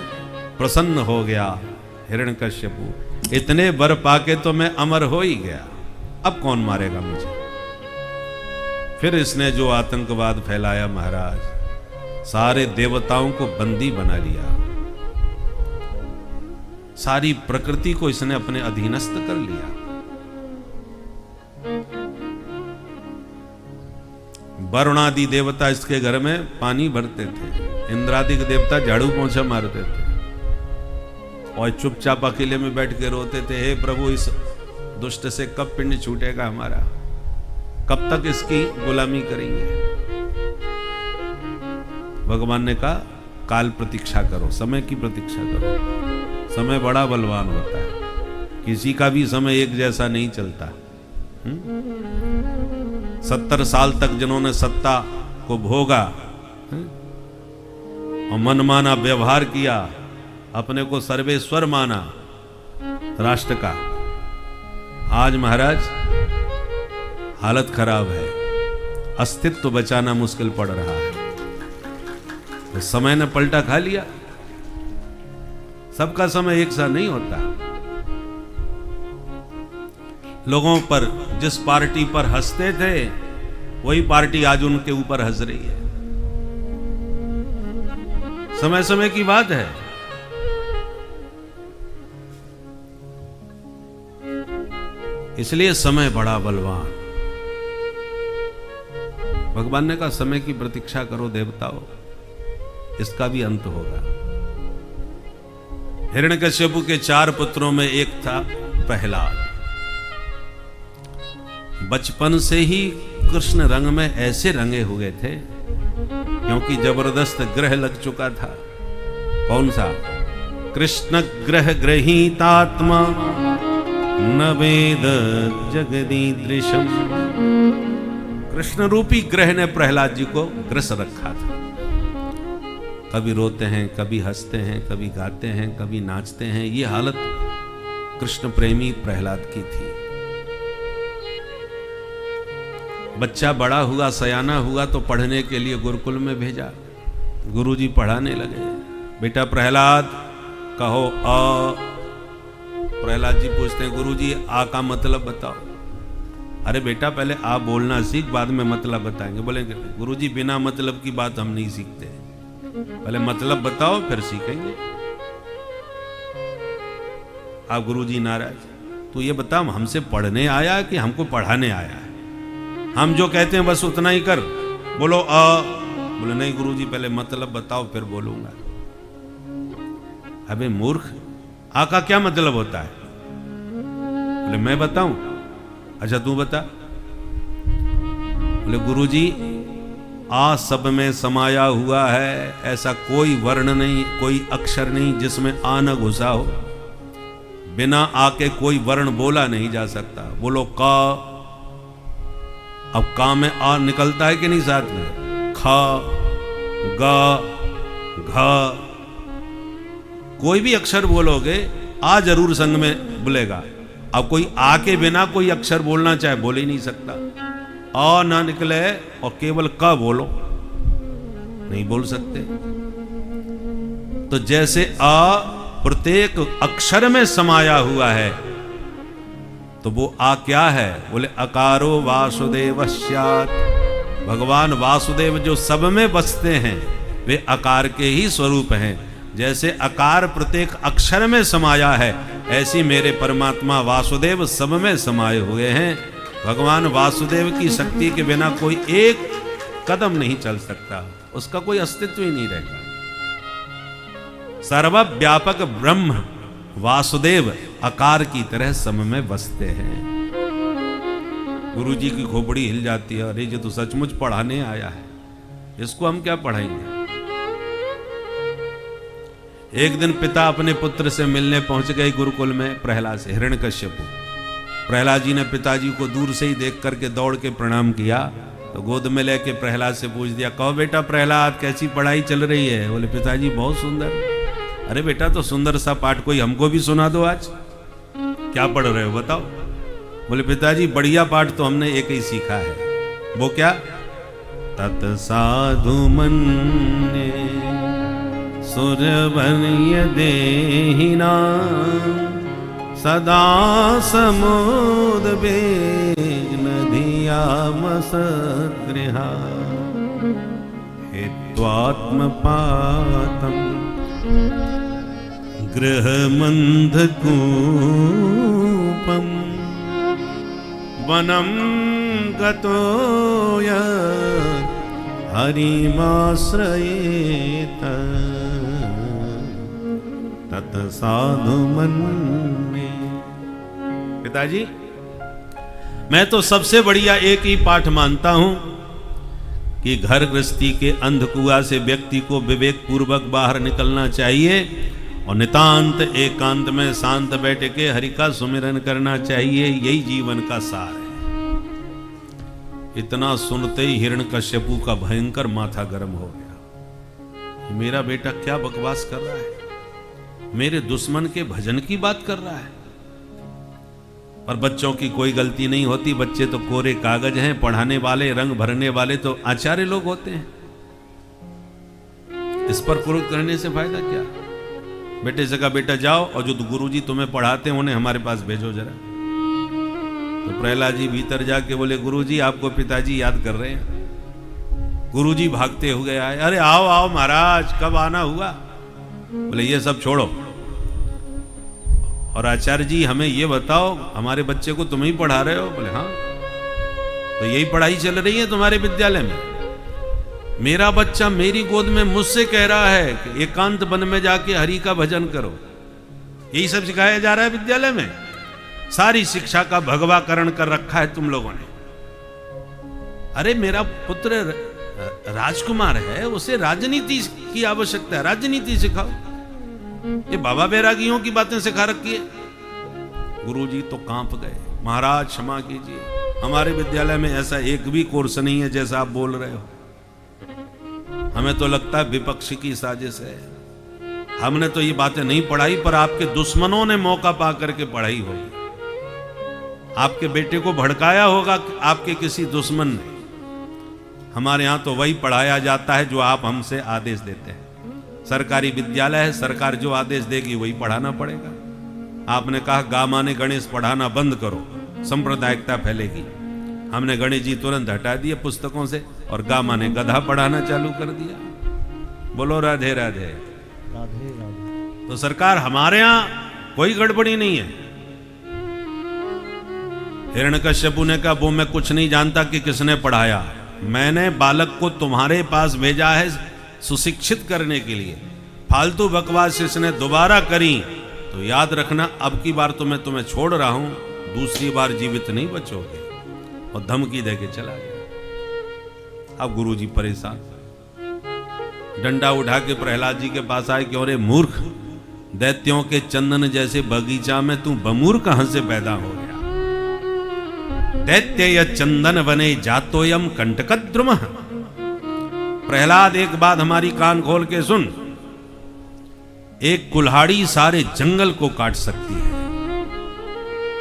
प्रसन्न हो गया हिरण्यकश्यपु। इतने वर पाके तो मैं अमर हो ही गया, अब कौन मारेगा मुझे। फिर इसने जो आतंकवाद फैलाया महाराज, सारे देवताओं को बंदी बना लिया, सारी प्रकृति को इसने अपने अधीनस्थ कर लिया। वरुणादि देवता इसके घर में पानी भरते थे, इंद्रादि के देवता झाड़ू पोंछा मारते थे, और चुपचाप अकेले में बैठ के रोते थे, हे प्रभु इस दुष्ट से कब पिंड छूटेगा हमारा, कब तक इसकी गुलामी करेंगे। भगवान ने कहा काल प्रतीक्षा करो, समय की प्रतीक्षा करो। समय बड़ा बलवान होता है, किसी का भी समय एक जैसा नहीं चलता। 70 साल तक जिन्होंने सत्ता को भोगा और मनमाना व्यवहार किया, अपने को सर्वेश्वर माना राष्ट्र का, आज महाराज हालत खराब है, अस्तित्व बचाना मुश्किल पड़ रहा है। तो समय ने पलटा खा लिया। सबका समय एक सा नहीं होता। लोगों पर जिस पार्टी पर हंसते थे वही पार्टी आज उनके ऊपर हंस रही है। समय समय की बात है। इसलिए समय बड़ा बलवान। भगवान ने कहा समय की प्रतीक्षा करो देवताओं, इसका भी अंत होगा। हिरण्यकश्यपु के 4 पुत्रों में एक था प्रहलाद। बचपन से ही कृष्ण रंग में ऐसे रंगे हुए थे क्योंकि जबरदस्त ग्रह लग चुका था। कौन सा? कृष्ण ग्रह ग्रहीतात्मा न वेद जगदीदृशम। कृष्ण रूपी ग्रह ने प्रहलाद जी को ग्रस रखा था। कभी रोते हैं, कभी हंसते हैं, कभी गाते हैं, कभी नाचते हैं। ये हालत कृष्ण प्रेमी प्रहलाद की थी। बच्चा बड़ा हुआ, सयाना हुआ तो पढ़ने के लिए गुरुकुल में भेजा। गुरुजी पढ़ाने लगे, बेटा प्रहलाद कहो अ। प्रहलाद जी पूछते हैं गुरुजी आ का मतलब बताओ। अरे बेटा पहले आ बोलना सीख, बाद में मतलब बताएंगे। बोले गुरुजी बिना मतलब की बात हम नहीं सीखते, पहले मतलब बताओ फिर सीखेंगे। आप गुरुजी नाराज, तू ये बता हमसे पढ़ने आया कि हमको पढ़ाने आया है? हम जो कहते हैं बस उतना ही कर, बोलो अ। बोले नहीं गुरुजी पहले मतलब बताओ फिर बोलूंगा। अबे मूर्ख, आ का क्या मतलब होता है? बोले मैं बताऊं? अच्छा तू बता। बोले गुरुजी आ सब में समाया हुआ है, ऐसा कोई वर्ण नहीं, कोई अक्षर नहीं जिसमें आ न घुसा हो। बिना आ के कोई वर्ण बोला नहीं जा सकता। बोलो का, अब का में आ निकलता है कि नहीं साथ में? खा, गा, घा, कोई भी अक्षर बोलोगे आ जरूर संग में बोलेगा। अब कोई आ के बिना कोई अक्षर बोलना चाहे बोल ही नहीं सकता। आ ना निकले और केवल का बोलो, नहीं बोल सकते। तो जैसे आ प्रत्येक अक्षर में समाया हुआ है, तो वो आ क्या है? बोले अकारो वासुदेवस्यात्। भगवान वासुदेव जो सब में बसते हैं वे आकार के ही स्वरूप हैं। जैसे आकार प्रत्येक अक्षर में समाया है, ऐसी मेरे परमात्मा वासुदेव सब में समाये हुए हैं। भगवान वासुदेव की शक्ति के बिना कोई एक कदम नहीं चल सकता, उसका कोई अस्तित्व ही नहीं रहेगा। सर्वव्यापक ब्रह्म वासुदेव आकार की तरह सब में बसते हैं। गुरुजी की खोपड़ी हिल जाती है, अरे ये तो सचमुच पढ़ाने आया है, इसको हम क्या पढ़ाएंगे। एक दिन पिता अपने पुत्र से मिलने पहुंच गए गुरुकुल में, प्रहलाद से, हिरण्यकश्यप। प्रहलाद जी ने पिताजी को दूर से ही देख करके दौड़ के प्रणाम किया, तो गोद में लेके प्रहलाद से पूछ दिया, कहो बेटा प्रहलाद कैसी पढ़ाई चल रही है? बोले पिताजी बहुत सुंदर। अरे बेटा तो सुंदर सा पाठ कोई हमको भी सुना दो आज, क्या पढ़ रहे हो बताओ। बोले पिताजी बढ़िया पाठ तो हमने एक ही सीखा है। वो क्या? तत् साधु मन्ये सुरवन्य देहिना सदा समुद्वे नधियाम सद्गृहा हेत्वात्मपातम् गृहमन्धकूपम् वनं गतो यत् हरिमाश्रयेत तत् साधु मन्ये। पिताजी मैं तो सबसे बढ़िया एक ही पाठ मानता हूं कि घर गृहस्थी के अंधकुआ से व्यक्ति को विवेक पूर्वक बाहर निकलना चाहिए और नितांत एकांत में शांत बैठ के हरि का सुमिरन करना चाहिए, यही जीवन का सार है। इतना सुनते ही हिरण्यकश्यपु का भयंकर माथा गर्म हो गया। मेरा बेटा क्या बकवास कर रहा है, मेरे दुश्मन के भजन की बात कर रहा है। पर बच्चों की कोई गलती नहीं होती, बच्चे तो कोरे कागज हैं, पढ़ाने वाले रंग भरने वाले तो आचार्य लोग होते हैं। इस पर क्रोध करने से फायदा क्या? बेटे से कहा बेटा जाओ और जो गुरुजी तुम्हें पढ़ाते हैं उन्हें हमारे पास भेजो जरा। तो प्रहलाद जी भीतर जाके बोले गुरुजी आपको पिताजी याद कर रहे हैं। गुरुजी भागते हुए आए, अरे आओ आओ महाराज कब आना हुआ? बोले ये सब छोड़ो और आचार्य जी हमें ये बताओ हमारे बच्चे को तुम ही पढ़ा रहे हो? बोले हाँ। तो यही पढ़ाई चल रही है तुम्हारे विद्यालय में? मेरा बच्चा मेरी गोद में मुझसे कह रहा है कि एकांत वन में जाके हरि का भजन करो, यही सब सिखाया जा रहा है विद्यालय में। सारी शिक्षा का भगवाकरण कर रखा है तुम लोगों ने। अरे मेरा पुत्र राजकुमार है, उसे राजनीति की आवश्यकता है, राजनीति सिखाओ। ये बाबा बैरागियों की बातें सिखा रखी है। गुरुजी तो कांप गए, महाराज क्षमा कीजिए, हमारे विद्यालय में ऐसा एक भी कोर्स नहीं है जैसा आप बोल रहे हो। हमें तो लगता है विपक्ष की साजिश है। हमने तो ये बातें नहीं पढ़ाई, पर आपके दुश्मनों ने मौका पा करके पढ़ाई होगी। आपके बेटे को भड़काया होगा आपके किसी दुश्मन ने। हमारे यहां तो वही पढ़ाया जाता है जो आप हमसे आदेश देते हैं। सरकारी विद्यालय है, सरकार जो आदेश देगी वही पढ़ाना पड़ेगा। आपने कहा गामा ने गणेश पढ़ाना बंद करो, सांप्रदायिकता फैलेगी। हमने गणेश जी तुरंत हटा दिए पुस्तकों से और गामा ने गधा पढ़ाना चालू कर दिया। बोलो राधे राधे। राधे राधे। तो सरकार हमारे यहां कोई गड़बड़ी नहीं है। हिरण्यकश्यपु ने कहा वो मैं कुछ नहीं जानता कि किसने पढ़ाया, मैंने बालक को तुम्हारे पास भेजा है सुशिक्षित करने के लिए। फालतू बकवास इसने दोबारा करी तो याद रखना अब की बार तो मैं तुम्हें छोड़ रहा हूं, दूसरी बार जीवित नहीं बचोगे। और धमकी देके चला गया। अब गुरुजी परेशान, डंडा उठा के प्रहलाद जी के पास आए कि अरे मूर्ख, दैत्यों के चंदन जैसे बगीचा में तू बमूर कहां से पैदा हो गया? दैत्य चंदन वने जातोयम कंटकद्रुम। प्रहलाद एक बात हमारी कान खोल के सुन, एक कुल्हाड़ी सारे जंगल को काट सकती है,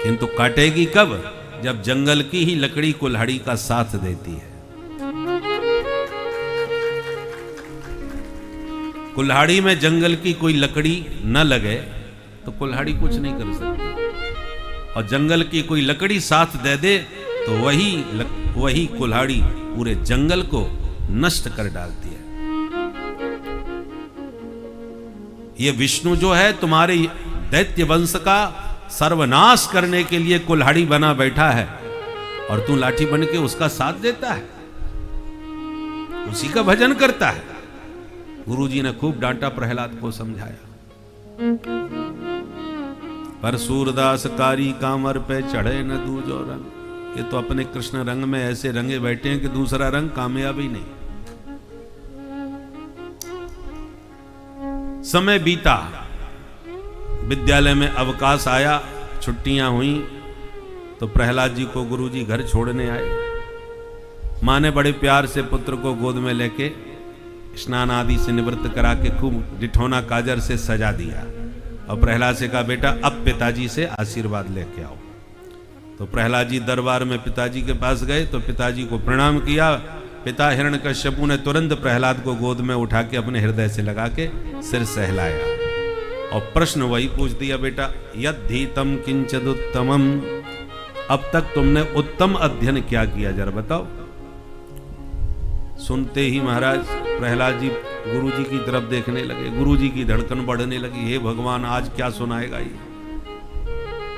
किंतु काटेगी कब? जब जंगल की ही लकड़ी कुल्हाड़ी का साथ देती है। कुल्हाड़ी में जंगल की कोई लकड़ी न लगे तो कुल्हाड़ी कुछ नहीं कर सकती, और जंगल की कोई लकड़ी साथ दे दे तो वही कुल्हाड़ी पूरे जंगल को नष्ट कर डालती है। ये विष्णु जो है तुम्हारे दैत्य वंश का सर्वनाश करने के लिए कुल्हाड़ी बना बैठा है, और तू लाठी बन के उसका साथ देता है, उसी का भजन करता है। गुरुजी ने खूब डांटा, प्रहलाद को समझाया। पर सूरदास कारी कामर पे चढ़े न दूजो रंग। ये तो अपने कृष्ण रंग में ऐसे रंगे बैठे हैं कि दूसरा रंग कामयाब ही नहीं। समय बीता, विद्यालय में अवकाश आया, छुट्टियां हुई, तो प्रहलाद जी को गुरुजी घर छोड़ने आए। मां ने बड़े प्यार से पुत्र को गोद में लेके स्नान आदि से निवृत्त करा के खूब डिठौना काजर से सजा दिया, और प्रहलाद से कहा बेटा अब पिताजी से आशीर्वाद लेके आओ। तो प्रहलाद जी दरबार में पिताजी के पास गए तो पिताजी को प्रणाम किया। पिता हिरण्यकश्यपु ने तुरंत प्रहलाद को गोद में उठा के अपने हृदय से लगा के सिर सहलाया, और प्रश्न वही पूछ दिया, बेटा यद्धीतम किंचदुत्तमम, अब तक तुमने उत्तम अध्ययन क्या किया जरा बताओ। सुनते ही महाराज प्रहलाद जी गुरुजी की तरफ देखने लगे, गुरुजी की धड़कन बढ़ने लगी, हे भगवान आज क्या सुनाएगा ये।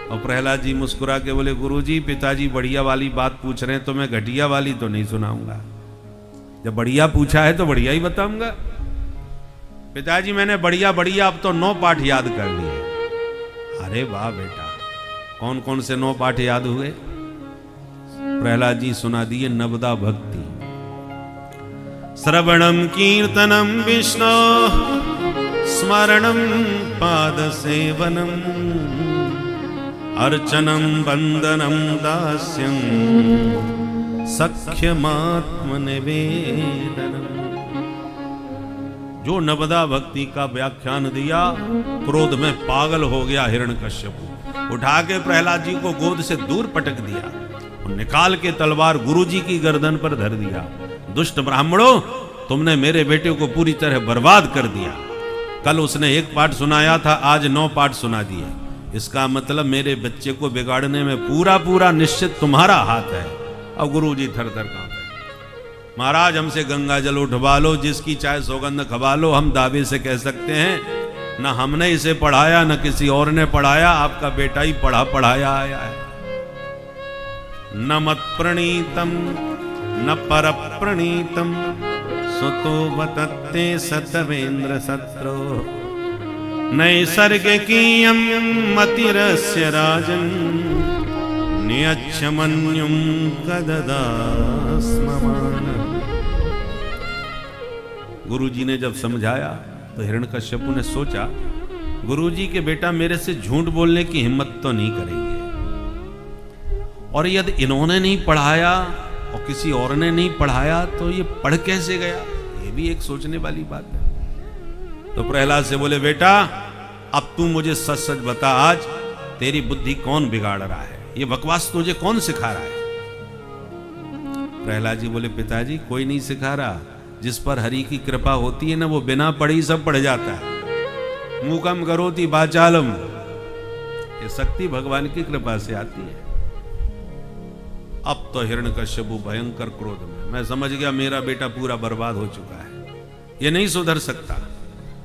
और प्रहलाद जी मुस्कुरा के बोले, गुरुजी पिताजी बढ़िया वाली बात पूछ रहे हैं तो मैं घटिया वाली तो नहीं सुनाऊंगा, जब बढ़िया पूछा है तो बढ़िया ही बताऊंगा। पिताजी मैंने बढ़िया बढ़िया अब तो 9 पाठ याद कर लिए। अरे वाह बेटा, कौन कौन से 9 पाठ याद हुए? प्रहलाद जी सुना दिए नवदा भक्ति, श्रवणम कीर्तनम विष्णु स्मरणम पाद सेवनम अर्चनम वंदनम दास्यम सख्यमात्म निवेदनम। जो नवदा भक्ति का व्याख्यान दिया, क्रोध में पागल हो गया हिरण्यकश्यपु। उठा के प्रहलाद जी को गोद से दूर पटक दिया और निकाल के तलवार गुरुजी की गर्दन पर धर दिया। दुष्ट ब्राह्मणों, तुमने मेरे बेटे को पूरी तरह बर्बाद कर दिया। कल उसने 1 पाठ सुनाया था, आज 9 पाठ सुना दिए। इसका मतलब मेरे बच्चे को बिगाड़ने में पूरा पूरा निश्चित तुम्हारा हाथ है। और गुरुजी थर थर कांपे। महाराज हमसे गंगा जल उठवा लो, जिसकी चाहे सौगंध खवा लो, हम दावे से कह सकते हैं न हमने इसे पढ़ाया न किसी और ने पढ़ाया, आपका बेटा ही पढ़ाया आया है। न मत प्रणीतम न पर प्रणीतम सुतो बतत्ते सतवेन्द्र सत्रो नैसर्गिकीयं मतिरस्य राजन् नियच्छमन्युं कददास्ममान। गुरुजी ने जब समझाया तो हिरण्यकश्यपु ने सोचा, गुरुजी के बेटा मेरे से झूठ बोलने की हिम्मत तो नहीं करेंगे, और यदि इन्होंने नहीं पढ़ाया और किसी और ने नहीं पढ़ाया तो ये पढ़ कैसे गया? ये भी एक सोचने वाली बात है। तो प्रहलाद से बोले, बेटा अब तू मुझे सच सच बता, आज तेरी बुद्धि कौन बिगाड़ रहा है? ये बकवास तुझे कौन सिखा रहा है? प्रहलाद जी बोले, पिताजी कोई नहीं सिखा रहा, जिस पर हरि की कृपा होती है ना, वो बिना पढ़े ही सब पढ़ जाता है। मूकम करोति वाचालम, ये शक्ति भगवान की कृपा से आती है। अब तो हिरण्यकश्यप भयंकर क्रोध में, मैं समझ गया मेरा बेटा पूरा बर्बाद हो चुका है, ये नहीं सुधर सकता।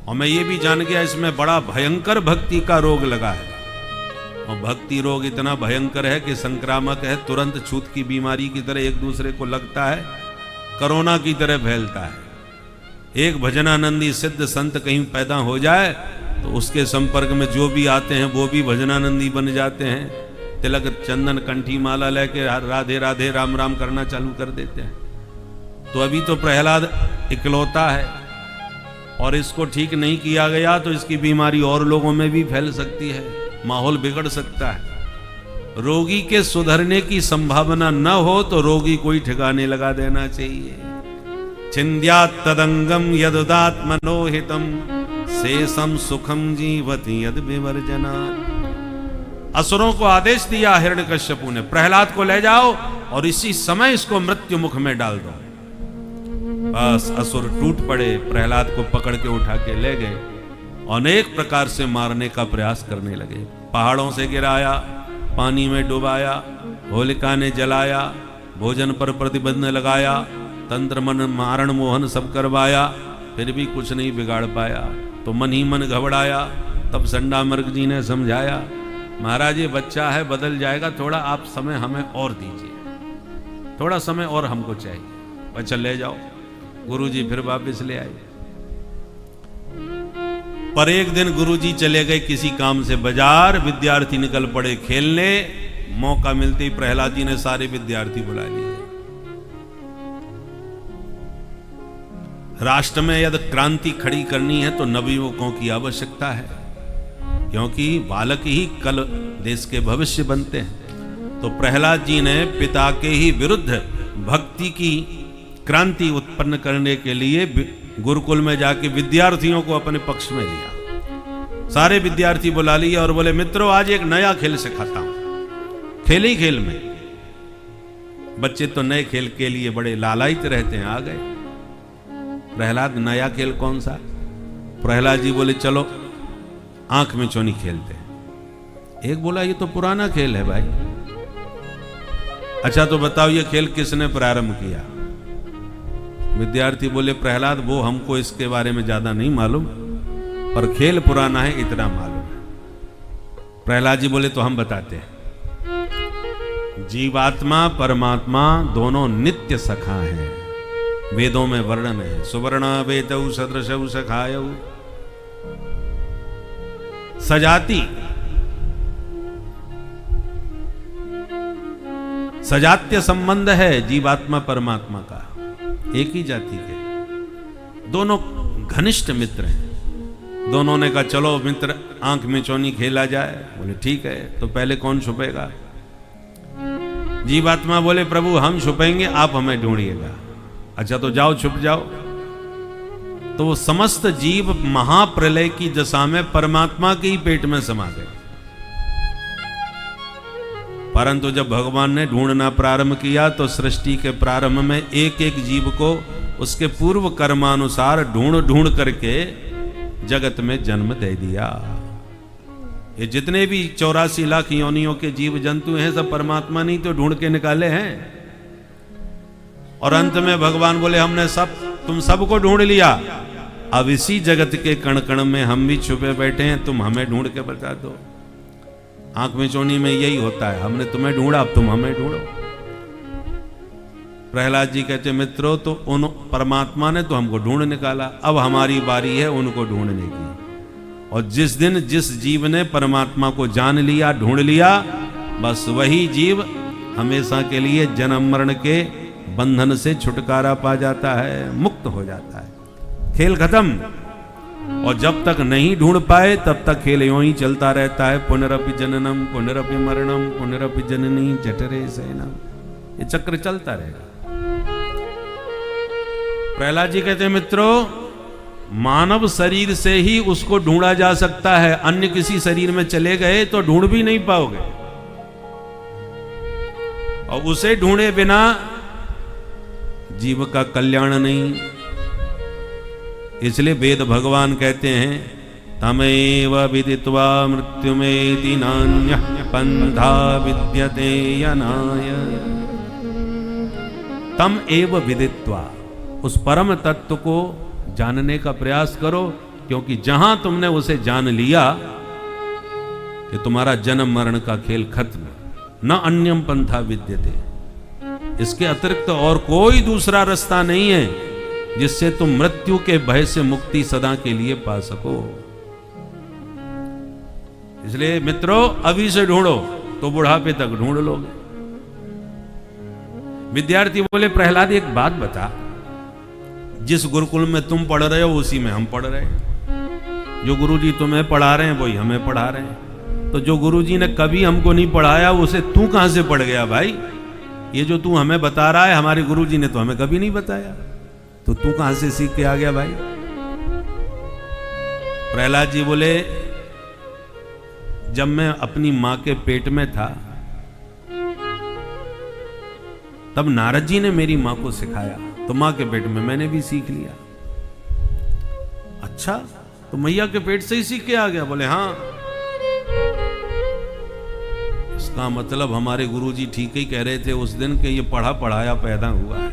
और मैं ये भी जान गया इसमें बड़ा भयंकर भक्ति का रोग लगा है। और भक्ति रोग इतना भयंकर है कि संक्रामक है, तुरंत छूत की बीमारी की तरह एक दूसरे को लगता है, कोरोना की तरह फैलता है। एक भजनानंदी सिद्ध संत कहीं पैदा हो जाए तो उसके संपर्क में जो भी आते हैं वो भी भजनानंदी बन जाते हैं। तिलक चंदन कंठी माला लेके राधे राधे राम राम करना चालू कर देते हैं। तो अभी तो प्रहलाद इकलौता है और इसको ठीक नहीं किया गया तो इसकी बीमारी और लोगों में भी फैल सकती है, माहौल बिगड़ सकता है। रोगी के सुधरने की संभावना न हो तो रोगी कोई ठिकाने लगा देना चाहिए। छिन्द्यात् तदंगम यदुदात् मनोहितम शेषम सुखम जीवति यद विवर्जनात्। असुरों को आदेश दिया हिरण्यकश्यपु ने, प्रहलाद को ले जाओ और इसी समय इसको मृत्यु मुख में डाल दो। बस असुर टूट पड़े, प्रहलाद को पकड़ के उठा के ले गए, अनेक प्रकार से मारने का प्रयास करने लगे। पहाड़ों से गिराया, पानी में डुबाया, होलिका ने जलाया, भोजन पर प्रतिबंध लगाया, तंत्र मन मारण मोहन सब करवाया, फिर भी कुछ नहीं बिगाड़ पाया। तो मन ही मन घबराया। तब संडामर्ग जी ने समझाया, महाराज ये बच्चा है, बदल जाएगा, थोड़ा आप समय हमें और दीजिए, थोड़ा समय और हमको चाहिए। बच्चा ले जाओ। गुरुजी फिर वापस ले आए। पर एक दिन गुरुजी चले गए किसी काम से बाजार, विद्यार्थी निकल पड़े खेलने। मौका मिलते ही प्रहलाद जी ने सारे विद्यार्थी बुला लिए। राष्ट्र में यदि क्रांति खड़ी करनी है तो नवयुवकों की आवश्यकता है, क्योंकि बालक ही कल देश के भविष्य बनते हैं। तो प्रहलाद जी ने पिता के ही विरुद्ध भक्ति की क्रांति उत्पन्न करने के लिए गुरुकुल में जाके विद्यार्थियों को अपने पक्ष में लिया। सारे विद्यार्थी बुला लिए और बोले, मित्रों आज एक नया खेल सिखाता हूं। खेल ही खेल में बच्चे तो नए खेल के लिए बड़े लालायित रहते हैं। आ गए प्रहलाद, नया खेल कौन सा? प्रहलाद जी बोले, चलो आंख में चोनी खेलते हैं। एक बोला, ये तो पुराना खेल है भाई। अच्छा तो बताओ ये खेल किसने प्रारंभ किया? विद्यार्थी बोले, प्रहलाद वो हमको इसके बारे में ज्यादा नहीं मालूम, पर खेल पुराना है इतना मालूम है। प्रहलाद जी बोले, तो हम बताते हैं। जीवात्मा परमात्मा दोनों नित्य सखा हैं, वेदों में वर्णन है। सुवर्ण वेदौ सदृशौ सखायौ सजाति, सजात्य संबंध है जीवात्मा परमात्मा का, एक ही जाति के दोनों घनिष्ठ मित्र हैं। दोनों ने कहा चलो मित्र आंख में चोनी खेला जाए। बोले ठीक है, तो पहले कौन छुपेगा? जीवात्मा बोले, प्रभु हम छुपेंगे, आप हमें ढूंढिएगा। अच्छा तो जाओ छुप जाओ। तो वो समस्त जीव महाप्रलय की दशा में परमात्मा के ही पेट में समा गए। परंतु जब भगवान ने ढूंढना प्रारंभ किया तो सृष्टि के प्रारंभ में एक एक जीव को उसके पूर्व कर्मानुसार ढूंढ ढूंढ करके जगत में जन्म दे दिया। ये जितने भी 84 लाख योनियों के जीव जंतु हैं सब परमात्मा नहीं तो ढूंढ के निकाले हैं। और अंत में भगवान बोले, हमने तुम सबको ढूंढ लिया, अब इसी जगत के कण कण में हम भी छुपे बैठे हैं, तुम हमें ढूंढ के बता दो। आंख में चोनी में यही होता है, हमने तुम्हें ढूंढा, अब तुम हमें ढूंढो। प्रहलाद जी कहते, मित्रों तो उन परमात्मा ने तो हमको ढूंढ निकाला, अब हमारी बारी है उनको ढूंढने की। और जिस दिन जिस जीव ने परमात्मा को जान लिया, ढूंढ लिया, बस वही जीव हमेशा के लिए जन्म मरण के बंधन से छुटकारा पा जाता है, मुक्त हो जाता है। खेल खत्म। और जब तक नहीं ढूंढ पाए तब तक खेल यूं ही चलता रहता है। पुनरपि जननम पुनरपि मरणम पुनरपि जननी जठरे शयनम, ये चक्र चलता रहेगा। प्रहलाद जी कहते हैं, मित्रों मानव शरीर से ही उसको ढूंढा जा सकता है, अन्य किसी शरीर में चले गए तो ढूंढ भी नहीं पाओगे। और उसे ढूंढे बिना जीव का कल्याण नहीं, इसलिए वेद भगवान कहते हैं तमेव विदित्वा मृत्युमेति नान्यः पंथा विद्यते यनाय। तम एव विदित्वा, उस परम तत्व को जानने का प्रयास करो, क्योंकि जहां तुमने उसे जान लिया कि तुम्हारा जन्म मरण का खेल खत्म, न अन्यम पंथा विद्यते, इसके अतिरिक्त और कोई दूसरा रास्ता नहीं है जिससे तुम मृत्यु के भय से मुक्ति सदा के लिए पा सको। इसलिए मित्रों, अभी से ढूंढो तो बुढ़ापे तक ढूंढ लोगे। विद्यार्थी बोले प्रहलाद एक बात बता, जिस गुरुकुल में तुम पढ़ रहे हो उसी में हम पढ़ रहे हैं, जो गुरुजी तुम्हें पढ़ा रहे हैं वही हमें पढ़ा रहे हैं, तो जो गुरुजी ने कभी हमको नहीं पढ़ाया उसे तू कहां से पढ़ गया भाई? ये जो तू हमें बता रहा है हमारे गुरुजी ने तो हमें कभी नहीं बताया, तो तू कहां से सीख के आ गया भाई? प्रहलाद जी बोले जब मैं अपनी मां के पेट में था तब नारद जी ने मेरी मां को सिखाया, तो मां के पेट में मैंने भी सीख लिया। अच्छा, तो मैया के पेट से ही सीख के आ गया? बोले हाँ। इसका मतलब हमारे गुरुजी ठीक ही कह रहे थे उस दिन के ये पढ़ा पढ़ाया पैदा हुआ है।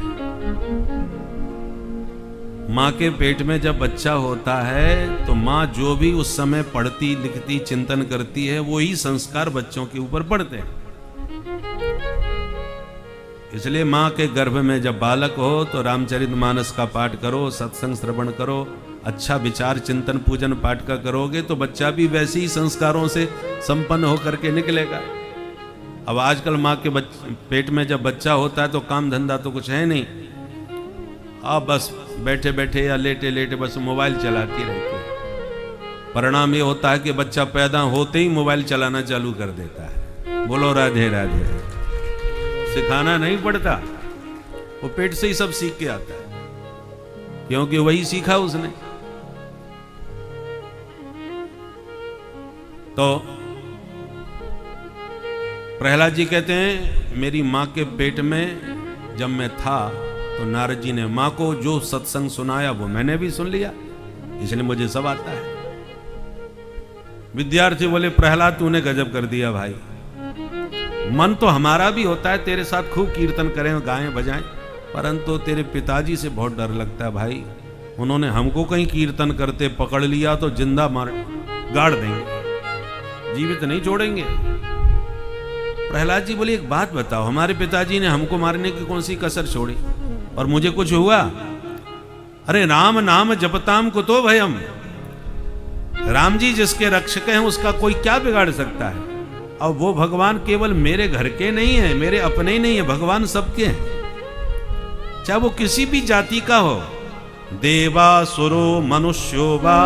मां के पेट में जब बच्चा होता है तो मां जो भी उस समय पढ़ती लिखती चिंतन करती है वो ही संस्कार बच्चों के ऊपर पड़ते हैं। इसलिए मां के गर्भ में जब बालक हो तो रामचरितमानस का पाठ करो, सत्संग श्रवण करो, अच्छा विचार चिंतन पूजन पाठ का करोगे तो बच्चा भी वैसे ही संस्कारों से संपन्न होकर के निकलेगा। अब आजकल मां के पेट में जब बच्चा होता है तो काम धंधा तो कुछ है नहीं, अब बस बैठे बैठे या लेटे लेटे बस मोबाइल चलाती रहती है। परिणाम ये होता है कि बच्चा पैदा होते ही मोबाइल चलाना चालू कर देता है। बोलो राधे राधे। सिखाना नहीं पड़ता, वो पेट से ही सब सीख के आता है, क्योंकि वही सीखा उसने। तो प्रहलाद जी कहते हैं मेरी मां के पेट में जब मैं था तो नारद जी ने मां को जो सत्संग सुनाया वो मैंने भी सुन लिया, इसलिए मुझे सब आता है। विद्यार्थी बोले प्रहलाद तूने गजब कर दिया भाई, मन तो हमारा भी होता है तेरे साथ खूब कीर्तन करें गाएं बजाएं, परंतु तेरे पिताजी से बहुत डर लगता है भाई, उन्होंने हमको कहीं कीर्तन करते पकड़ लिया तो जिंदा मार गाड़ देंगे, जीवित नहीं छोड़ेंगे। प्रहलाद जी बोले एक बात बताओ, हमारे पिताजी ने हमको मारने की कौन सी कसर छोड़ी और मुझे कुछ हुआ? अरे राम नाम जपताम कुतो भयम, राम जी जिसके रक्षक हैं उसका कोई क्या बिगाड़ सकता है? और वो भगवान केवल मेरे घर के नहीं है, मेरे अपने ही नहीं है, भगवान सबके हैं, चाहे वो किसी भी जाति का हो, देवा सुरो मनुष्यो वा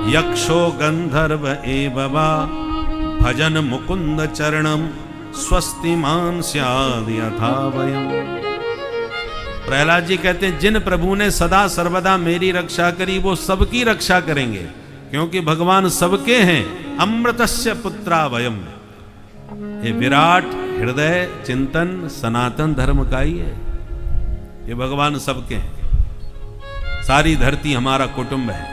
यक्षो गंधर्व एव वा भजन मुकुंद चरणम स्वस्तिमान स्याद् यथा वयम्। प्रहलाद जी कहते हैं जिन प्रभु ने सदा सर्वदा मेरी रक्षा करी वो सबकी रक्षा करेंगे, क्योंकि भगवान सबके हैं। अमृतस्य पुत्रा वयम्, ये विराट हृदय चिंतन सनातन धर्म का ही है, ये भगवान सबके हैं। सारी धरती हमारा कुटुंब है।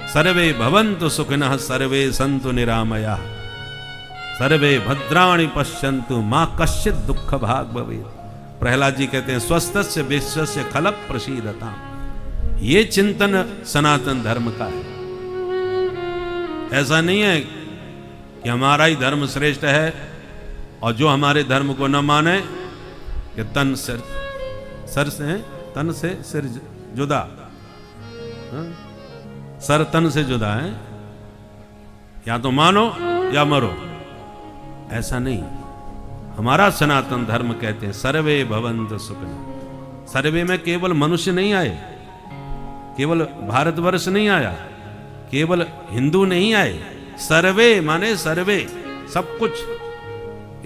सर्वे भवन्तु सुखिनः सर्वे सन्तु निरामयाः सर्वे भद्राणि पश्यन्तु मां कश्चित् दुःख भाग् भवेत्। प्रहलाद जी कहते हैं स्वस्थस्य विश्वस्य खल प्रसीदता, ये चिंतन सनातन धर्म का है। ऐसा नहीं है कि हमारा ही धर्म श्रेष्ठ है और जो हमारे धर्म को न माने कि तन से सिर जुदा, सर तन से जुदा है, या तो मानो या मरो। ऐसा नहीं, हमारा सनातन धर्म कहते हैं सर्वे भवन्तु सुखिनः। सर्वे में केवल मनुष्य नहीं आए, केवल भारतवर्ष नहीं आया, केवल हिंदू नहीं आए, सर्वे माने सर्वे, सब कुछ।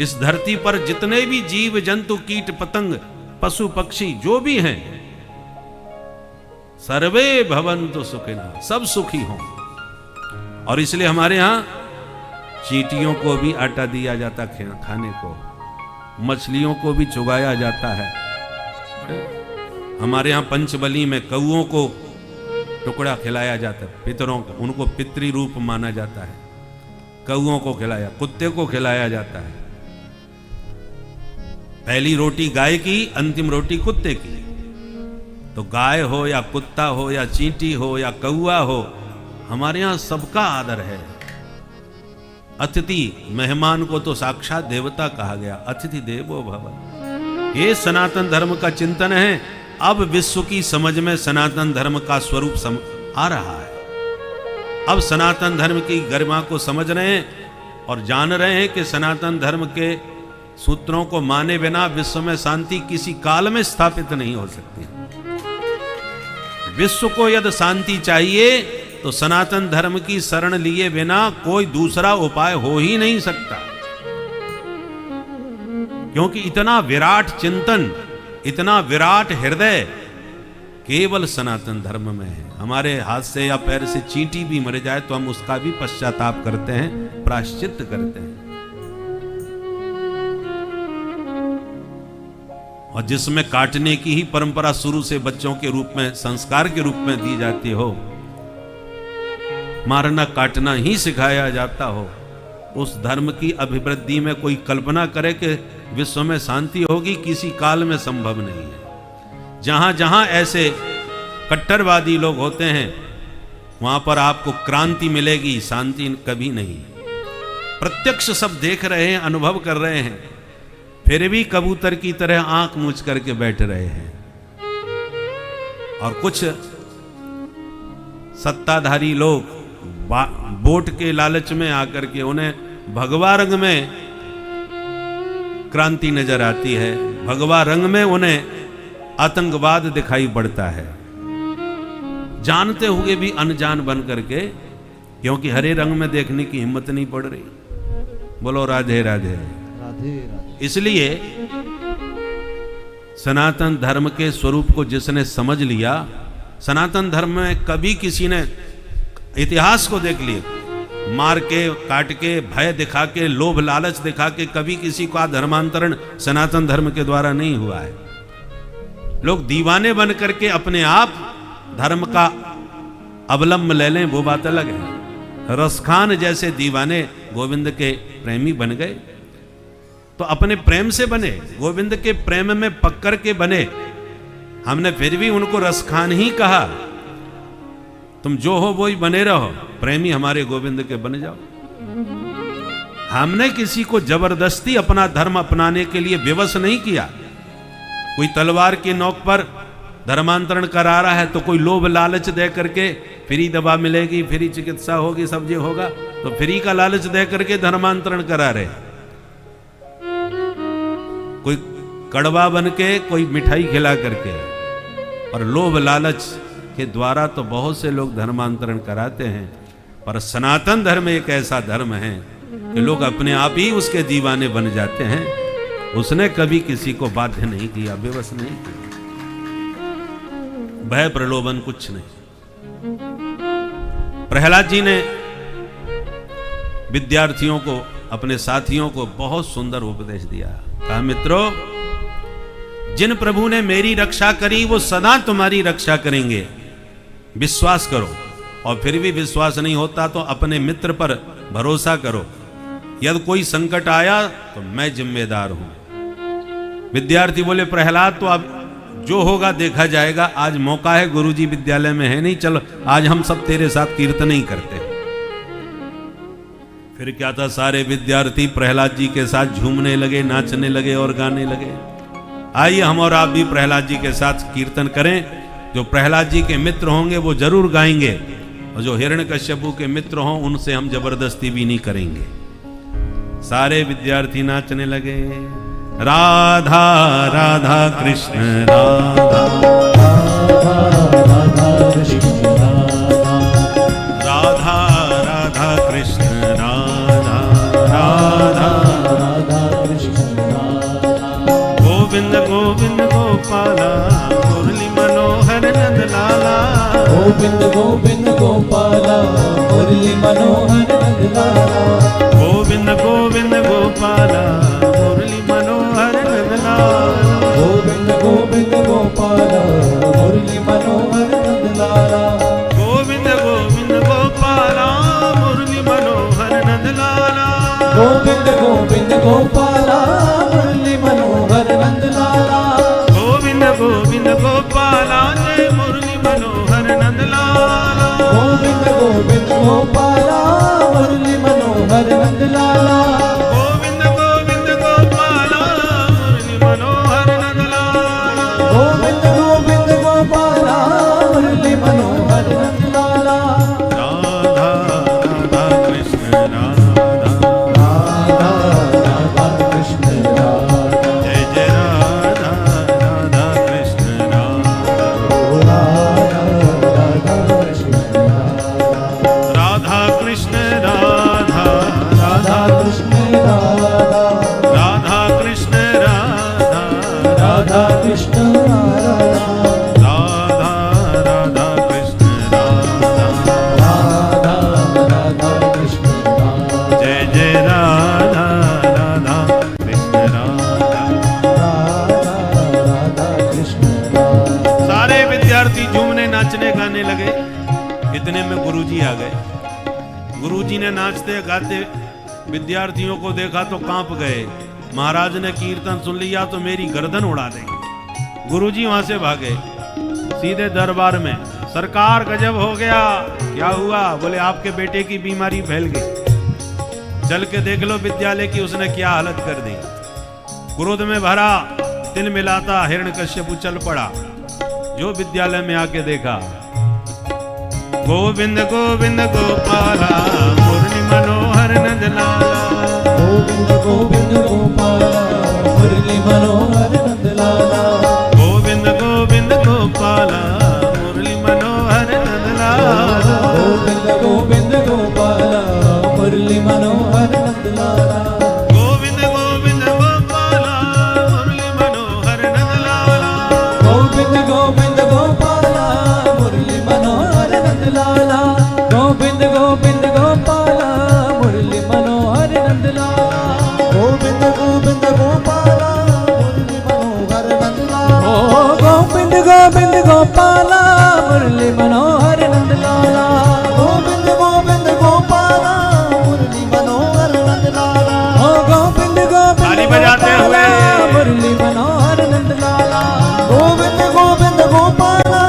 इस धरती पर जितने भी जीव जंतु कीट पतंग पशु पक्षी जो भी हैं, सर्वे भवन्तु सुखिनः, सब सुखी हों। और इसलिए हमारे यहां चींटियों को भी आटा दिया जाता खाने को, मछलियों को भी चुगाया जाता है। हमारे यहां पंचबली में कौओं को टुकड़ा खिलाया जाता है पितरों को, उनको पितृ रूप माना जाता है। कौओं को खिलाया, कुत्ते को खिलाया जाता है। पहली रोटी गाय की, अंतिम रोटी कुत्ते की। तो गाय हो या कुत्ता हो या चींटी हो या कौआ हो, हमारे यहां सबका आदर है। अतिथि, मेहमान को तो साक्षात देवता कहा गया, अतिथि देवो भव। ये सनातन धर्म का चिंतन है। अब विश्व की समझ में सनातन धर्म का स्वरूप आ रहा है। अब सनातन धर्म की गरिमा को समझ रहे हैं और जान रहे हैं कि सनातन धर्म के सूत्रों को माने बिना विश्व में शांति किसी काल में स्थापित नहीं हो सकती। विश्व को यदि शांति चाहिए तो सनातन धर्म की शरण लिए बिना कोई दूसरा उपाय हो ही नहीं सकता, क्योंकि इतना विराट चिंतन, इतना विराट हृदय केवल सनातन धर्म में है। हमारे हाथ से या पैर से चींटी भी मर जाए तो हम उसका भी पश्चाताप करते हैं, प्रायश्चित करते हैं। और जिसमें काटने की ही परंपरा शुरू से बच्चों के रूप में, संस्कार के रूप में दी जाती हो, मारना काटना ही सिखाया जाता हो, उस धर्म की अभिवृद्धि में कोई कल्पना करे कि विश्व में शांति होगी, किसी काल में संभव नहीं है। जहां जहां ऐसे कट्टरवादी लोग होते हैं वहां पर आपको क्रांति मिलेगी, शांति कभी नहीं। प्रत्यक्ष सब देख रहे हैं, अनुभव कर रहे हैं, फिर भी कबूतर की तरह आंख मूंछ करके बैठ रहे हैं। और कुछ सत्ताधारी लोग वोट के लालच में आकर के उन्हें भगवा रंग में क्रांति नजर आती है, भगवा रंग में उन्हें आतंकवाद दिखाई पड़ता है, जानते हुए भी अनजान बन करके, क्योंकि हरे रंग में देखने की हिम्मत नहीं पड़ रही। बोलो राधे राधे राधे राधे। इसलिए सनातन धर्म के स्वरूप को जिसने समझ लिया, सनातन धर्म में कभी किसी ने, इतिहास को देख लिए, मार के, काट के, भय दिखा के, लोभ लालच दिखा के कभी किसी का धर्मांतरण सनातन धर्म के द्वारा नहीं हुआ है। लोग दीवाने बन करके अपने आप धर्म का अवलंब ले लें, वो बात अलग है। रसखान जैसे दीवाने गोविंद के प्रेमी बन गए, तो अपने प्रेम से बने, गोविंद के प्रेम में पकड़ के बने। हमने फिर भी उनको रसखान ही कहा। तुम जो हो वो ही बने रहो, प्रेमी हमारे गोविंद के बन जाओ। हमने किसी को जबरदस्ती अपना धर्म अपनाने के लिए विवश नहीं किया। कोई तलवार की नोक पर धर्मांतरण करा रहा है तो कोई लोभ लालच दे करके, फ्री दवा मिलेगी, फ्री चिकित्सा होगी, सब जो होगा, तो फ्री का लालच दे करके धर्मांतरण करा रहे। कोई कड़वा बन के, कोई मिठाई खिला करके, और लोभ लालच के द्वारा तो बहुत से लोग धर्मांतरण कराते हैं। पर सनातन धर्म एक ऐसा धर्म है कि लोग अपने आप ही उसके दीवाने बन जाते हैं। उसने कभी किसी को बाध्य नहीं किया, विवश नहीं किया, भय प्रलोभन कुछ नहीं। प्रहलाद जी ने विद्यार्थियों को, अपने साथियों को बहुत सुंदर उपदेश दिया। कहा, मित्रों, जिन प्रभु ने मेरी रक्षा करी वो सदा तुम्हारी रक्षा करेंगे, विश्वास करो। और फिर भी विश्वास नहीं होता तो अपने मित्र पर भरोसा करो। यदि कोई संकट आया तो मैं जिम्मेदार हूं। विद्यार्थी बोले, प्रहलाद, तो अब जो होगा देखा जाएगा, आज मौका है, गुरुजी विद्यालय में है नहीं, चलो आज हम सब तेरे साथ कीर्तन ही करते। फिर क्या था, सारे विद्यार्थी प्रहलाद जी के साथ झूमने लगे, नाचने लगे और गाने लगे। आइए हम और आप भी प्रहलाद जी के साथ कीर्तन करें। जो प्रहलाद जी के मित्र होंगे वो जरूर गाएंगे, और जो हिरण्यकश्यपु के मित्र हों उनसे हम जबरदस्ती भी नहीं करेंगे। सारे विद्यार्थी नाचने लगे। राधा राधा कृष्ण राधा, राधा कृष्ण राधा, राधा राधा कृष्ण राधा, राधा राधा कृष्ण राधा। गोविंद गोविंद गोपाला, मुरली मनोहर नंदलाला। गोविंद गोविंद गोपाला, मुरली मनोहर नंदलाला। गोविंद गोविंद गोपाला, मुरली मनोहर नंदलाला। गोविंद गोविंद गोपाला, मुरली मनोहर नंदलाला। गोपाला मुरली मनोहर नंदलाला गोविंद गोविंद गोपाला जय मुरली मनोहर नंदलाला गोविंद गोविंद गोपाला मुरली मनोहर नंदलाला गोविंद गोविंद गोपाला मुरली मनोहर नंदलाला गोविंद गोविंद गोपाला मुरली मनोहर नंदलाला राधा राधा कृष्ण राधा राधा राधा कृष्ण राधा जय जय राधा राधा कृष्ण राधा राधा राधा कृष्ण राधा राधा कृष्ण राधा राधा कृष्ण राधा राधा कृष्ण राधा राधा कृष्ण राधा राधा राधा कृष्ण राधा राधा राधा कृष्ण राधा जय जय राधा राधा कृष्ण राधा राधा राधा कृष्ण राधा सारे विद्यार्थी झूमने नाचने गाने लगे। इतने में गुरुजी आ गए। गुरुजी ने नाचते गाते विद्यार्थियों को देखा तो कांप गए। महाराज ने कीर्तन सुन लिया तो मेरी गर्दन उड़ा देंगे। गुरुजी वहां से भागे सीधे दरबार में। सरकार गजब हो गया। क्या हुआ? बोले आपके बेटे की बीमारी फैल गई, चल के देख लो विद्यालय की उसने क्या हालत कर दी। क्रोध में भरा तिल मिलाता हिरण्यकश्यप चल पड़ा। जो विद्यालय में आके देखा, गोविंद गोविंद गोपाला मुरली मनोहर नंदलाला गोविंद गोविंद गोपाला मुरली मनोहर नंदलाला गोविंद गोविंद गोपाला मुरली मनोहर नंदलाला गोविंद गोविंद गोपाला मुरली मनोहर नंदलाला गोविंद गोविंद गोपाला मुरली मनोहर नंदलाला गोविंद गोविंद गोपाला मुरली मनोहर नंदलाला गोविंद गोविंद गोपाला मुरली मनोहर नंदलाला गोविंद गोविंद गोपाला मुरली मनोहर नंदलाला ओ गोविंद गोविंद गोपाला मुरली मनोहर नंदलाला गोविंद गोविंद गोपाला मुरली मनोहर नंदलाला ओ गोविंद गोविंद ताली बजाते हुए। मुरली मनोहर नंदलाला गोविंद गोविंद गोपाला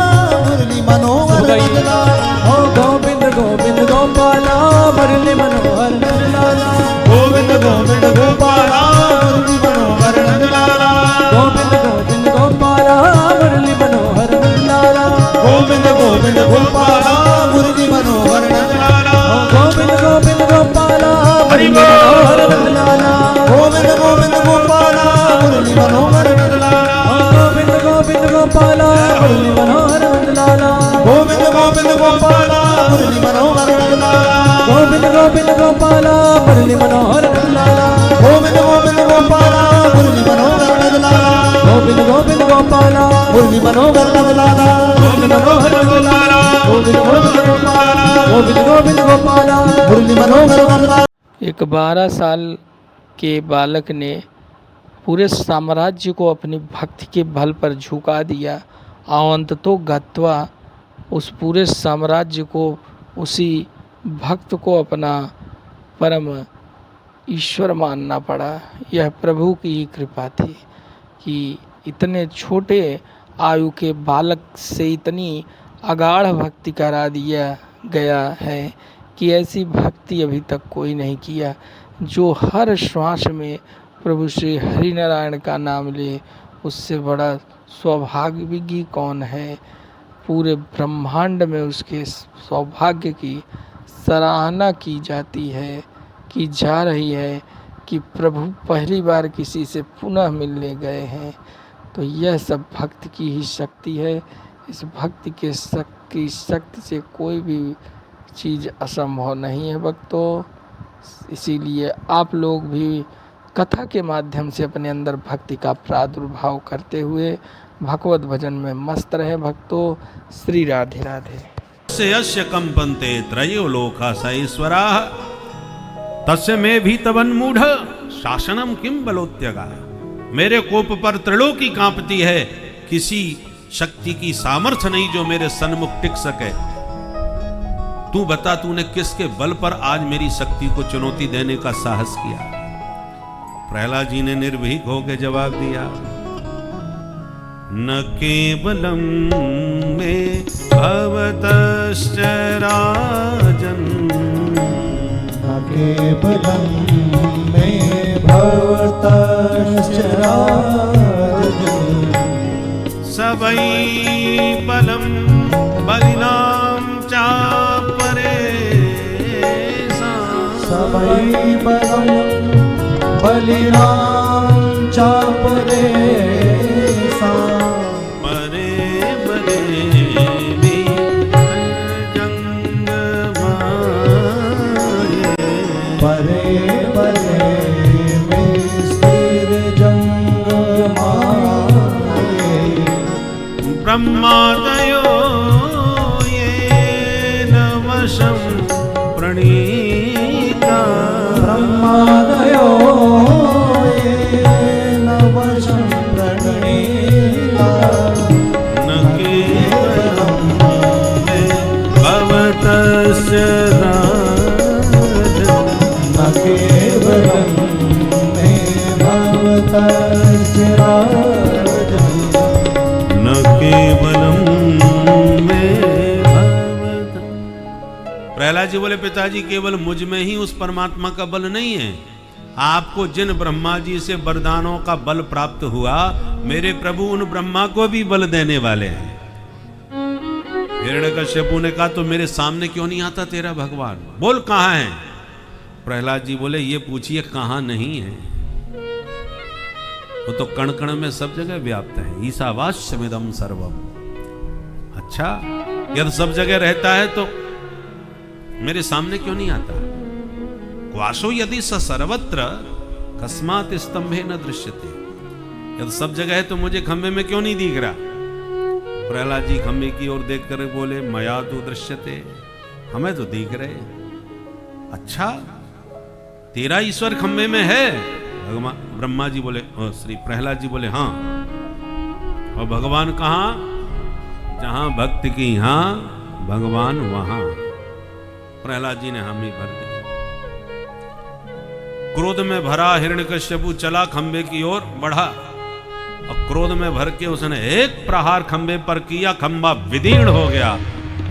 मुरली मनोहर नंदलाला ओ गोविंद गोविंद गोपाला मुरली मनोहर नंदलाला गोविंद गोविंद गोपाला मुरली मनोहर नंदलाला गोविंद गोविंद गोपाला मुरली मनोहर नंदलाला गोविंद गोविंद गोपाला मुरली मनोहर नंदलाला गोविंद गोविंद गोपाला मुरली मनोहर नंदलाला गोविंद गोविंद गोपाला मुरली मनोहर नंदलाला गोविंद गोविंद गोपाला मुरली मनोहर नंदलाला गोविंद गोविंद गोपाला मुरली मनोहर नंदलाला गोविंद गोविंद गोपाला मुरली मनोहर नंदलाला गोविंद गोविंद गोपाला मुरली मनोहर नंदलाला गोविंद गोविंद गोपाला मुरली मनोहर नंदलाला गोविंद मनोहर नंदलाला गोविंद गोविंद गोपाला गोविंद गोविंद गोपाला मुरली मनोहर नंदलाला। एक 12 साल के बालक ने पूरे साम्राज्य को अपनी भक्ति के बल पर झुका दिया और अंततो गत्वा उस पूरे साम्राज्य को उसी भक्त को अपना परम ईश्वर मानना पड़ा। यह प्रभु की ही कृपा थी कि इतने छोटे आयु के बालक से इतनी अगाढ़ भक्ति करा दिया गया है कि ऐसी भक्ति अभी तक कोई नहीं किया। जो हर श्वास में प्रभु श्री हरिनारायण का नाम ले, उससे बड़ा सौभाग्यगी कौन है। पूरे ब्रह्मांड में उसके सौभाग्य की सराहना की जाती है, की जा रही है कि प्रभु पहली बार किसी से पुनः मिलने गए हैं। तो यह सब भक्ति की ही शक्ति है। इस भक्ति के शक्ति से कोई भी चीज़ असंभव नहीं है भक्तों। इसीलिए आप लोग भी कथा के माध्यम से अपने अंदर भक्ति का प्रादुर्भाव करते हुए भगवत भजन में मस्त रहे भक्तों। श्री राधे राधे। से यस्य कंपन्ते त्रयो लोका सईश्वराः तस्य में भी तवन्मूढ़ शासनम किम बलोत्यगा। मेरे कोप पर त्रिलोकी कांपती है, किसी शक्ति की सामर्थ्य नहीं जो मेरे सन्मुख टिक सके। तू बता, तूने किसके बल पर आज मेरी शक्ति को चुनौती देने का साहस किया। प्रहलाद जी ने निर्भीक होकर जवाब दिया, न केवलम में भवतश्च राजन, न केवलम में भवतश्च राजन, सबई बलम बलिनाम चापरे, सबई बलम बलिनाम चापरे, परे बरे भी जंग माये, परे बरे में स्थिर जंग माये, ब्रह्मादयो ये नवशं प्रणीता, ब्रह्मादयो ये नवशं प्रणीता, न केवलं मे भवतस्य राजन्, न केवलं मे भवतस्य राजन्, न केवलं मे भवत। प्रहलाद जी बोले, पिताजी केवल मुझ में ही उस परमात्मा का बल नहीं है, आपको जिन ब्रह्मा जी से वरदानों का बल प्राप्त हुआ, मेरे प्रभु उन ब्रह्मा को भी बल देने वाले हैं। हिरण्यकश्यपु ने कहा, तो मेरे सामने क्यों नहीं आता तेरा भगवान, बोल कहां है। प्रहलाद जी बोले, ये पूछिए कहां नहीं है, वो तो कण कण में सब जगह व्याप्त है। ईशावास्यमिदं सर्वम। अच्छा, यदि सब जगह रहता है तो मेरे सामने क्यों नहीं आता। क्वाशो यदि स सर्वत्र कस्मात् स्तंभे न दृश्यते, यदि सब जगह है तो मुझे खंबे में क्यों नहीं दिख रहा। प्रहलाद जी खंबे की ओर देख कर बोले, मया तो दृश्यते, हमें तो दिख रहे। अच्छा, तेरा ईश्वर खंबे में है। भगवान ब्रह्मा जी बोले, श्री प्रहलाद जी बोले, हाँ। और भगवान कहाँ, जहां भक्त की यहां भगवान वहां। प्रहलाद जी ने हामी भर दी। क्रोध में भरा हिरण्यकश्यपु चला खंबे की ओर बढ़ा, और क्रोध में भर के उसने एक प्रहार खंबे पर किया, खंबा विदीर्ण हो गया,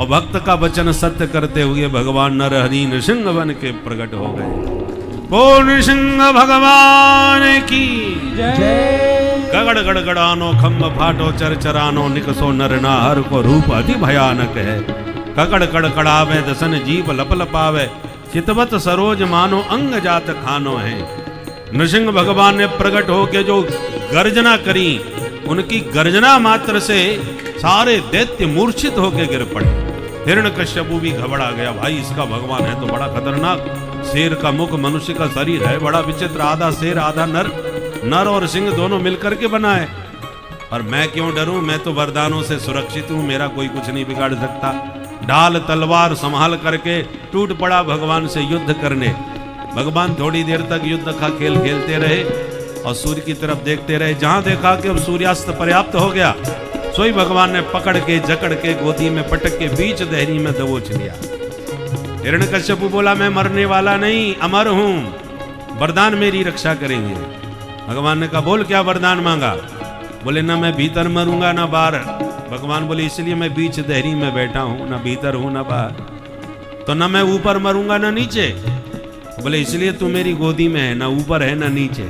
और भक्त का वचन सत्य करते हुए भगवान नरहरि नृसिंह बन के प्रकट हो गए। बोल नृसिंह भगवान की जय। गगड़ गड़गड़ानो खंब फाटो चरचरानो, निकसो नर नाहर को रूप अति भयानक है। ककड़ कड़कड़ावे दसन जीव लप लपावे, चितवत सरोज मानो अंग जात खानो है। नृसिंह भगवान ने प्रकट होके जो गर्जना करी, उनकी गर्जना मात्र से सारे दैत्य मूर्छित होके गिर पड़े। हिरण्यकश्यपु भी घबरा गया, भाई इसका भगवान है तो बड़ा खतरनाक, शेर का मुख मनुष्य का शरीर है, बड़ा विचित्र, आधा शेर आधा नर, नर और सिंह दोनों मिलकर के बनाए। और मैं क्यों डरूं, मैं तो वरदानों से सुरक्षित हूं, मेरा कोई कुछ नहीं बिगाड़ सकता। ढाल तलवार संभाल करके टूट पड़ा भगवान से युद्ध करने। भगवान थोड़ी देर तक युद्ध का खेल खेलते रहे और सूर्य की तरफ देखते रहे। जहां देखा कि अब सूर्यास्त पर्याप्त हो गया, सोई भगवान ने पकड़ के जकड़ के गोदी में पटक के बीच दहरी में दबोच लिया। हिरण्यकश्यपु बोला, मैं मरने वाला नहीं, अमर हूं, वरदान मेरी रक्षा करेंगे। भगवान ने कहा, बोल क्या वरदान मांगा। बोले, ना मैं भीतर मरूंगा ना बाहर। भगवान बोले, इसलिए मैं बीच दहरी में बैठा हूं, ना भीतर हूं ना बाहर। तो ना मैं ऊपर मरूंगा ना नीचे। बोले, इसलिए तू मेरी गोदी में है, ना ऊपर है ना नीचे।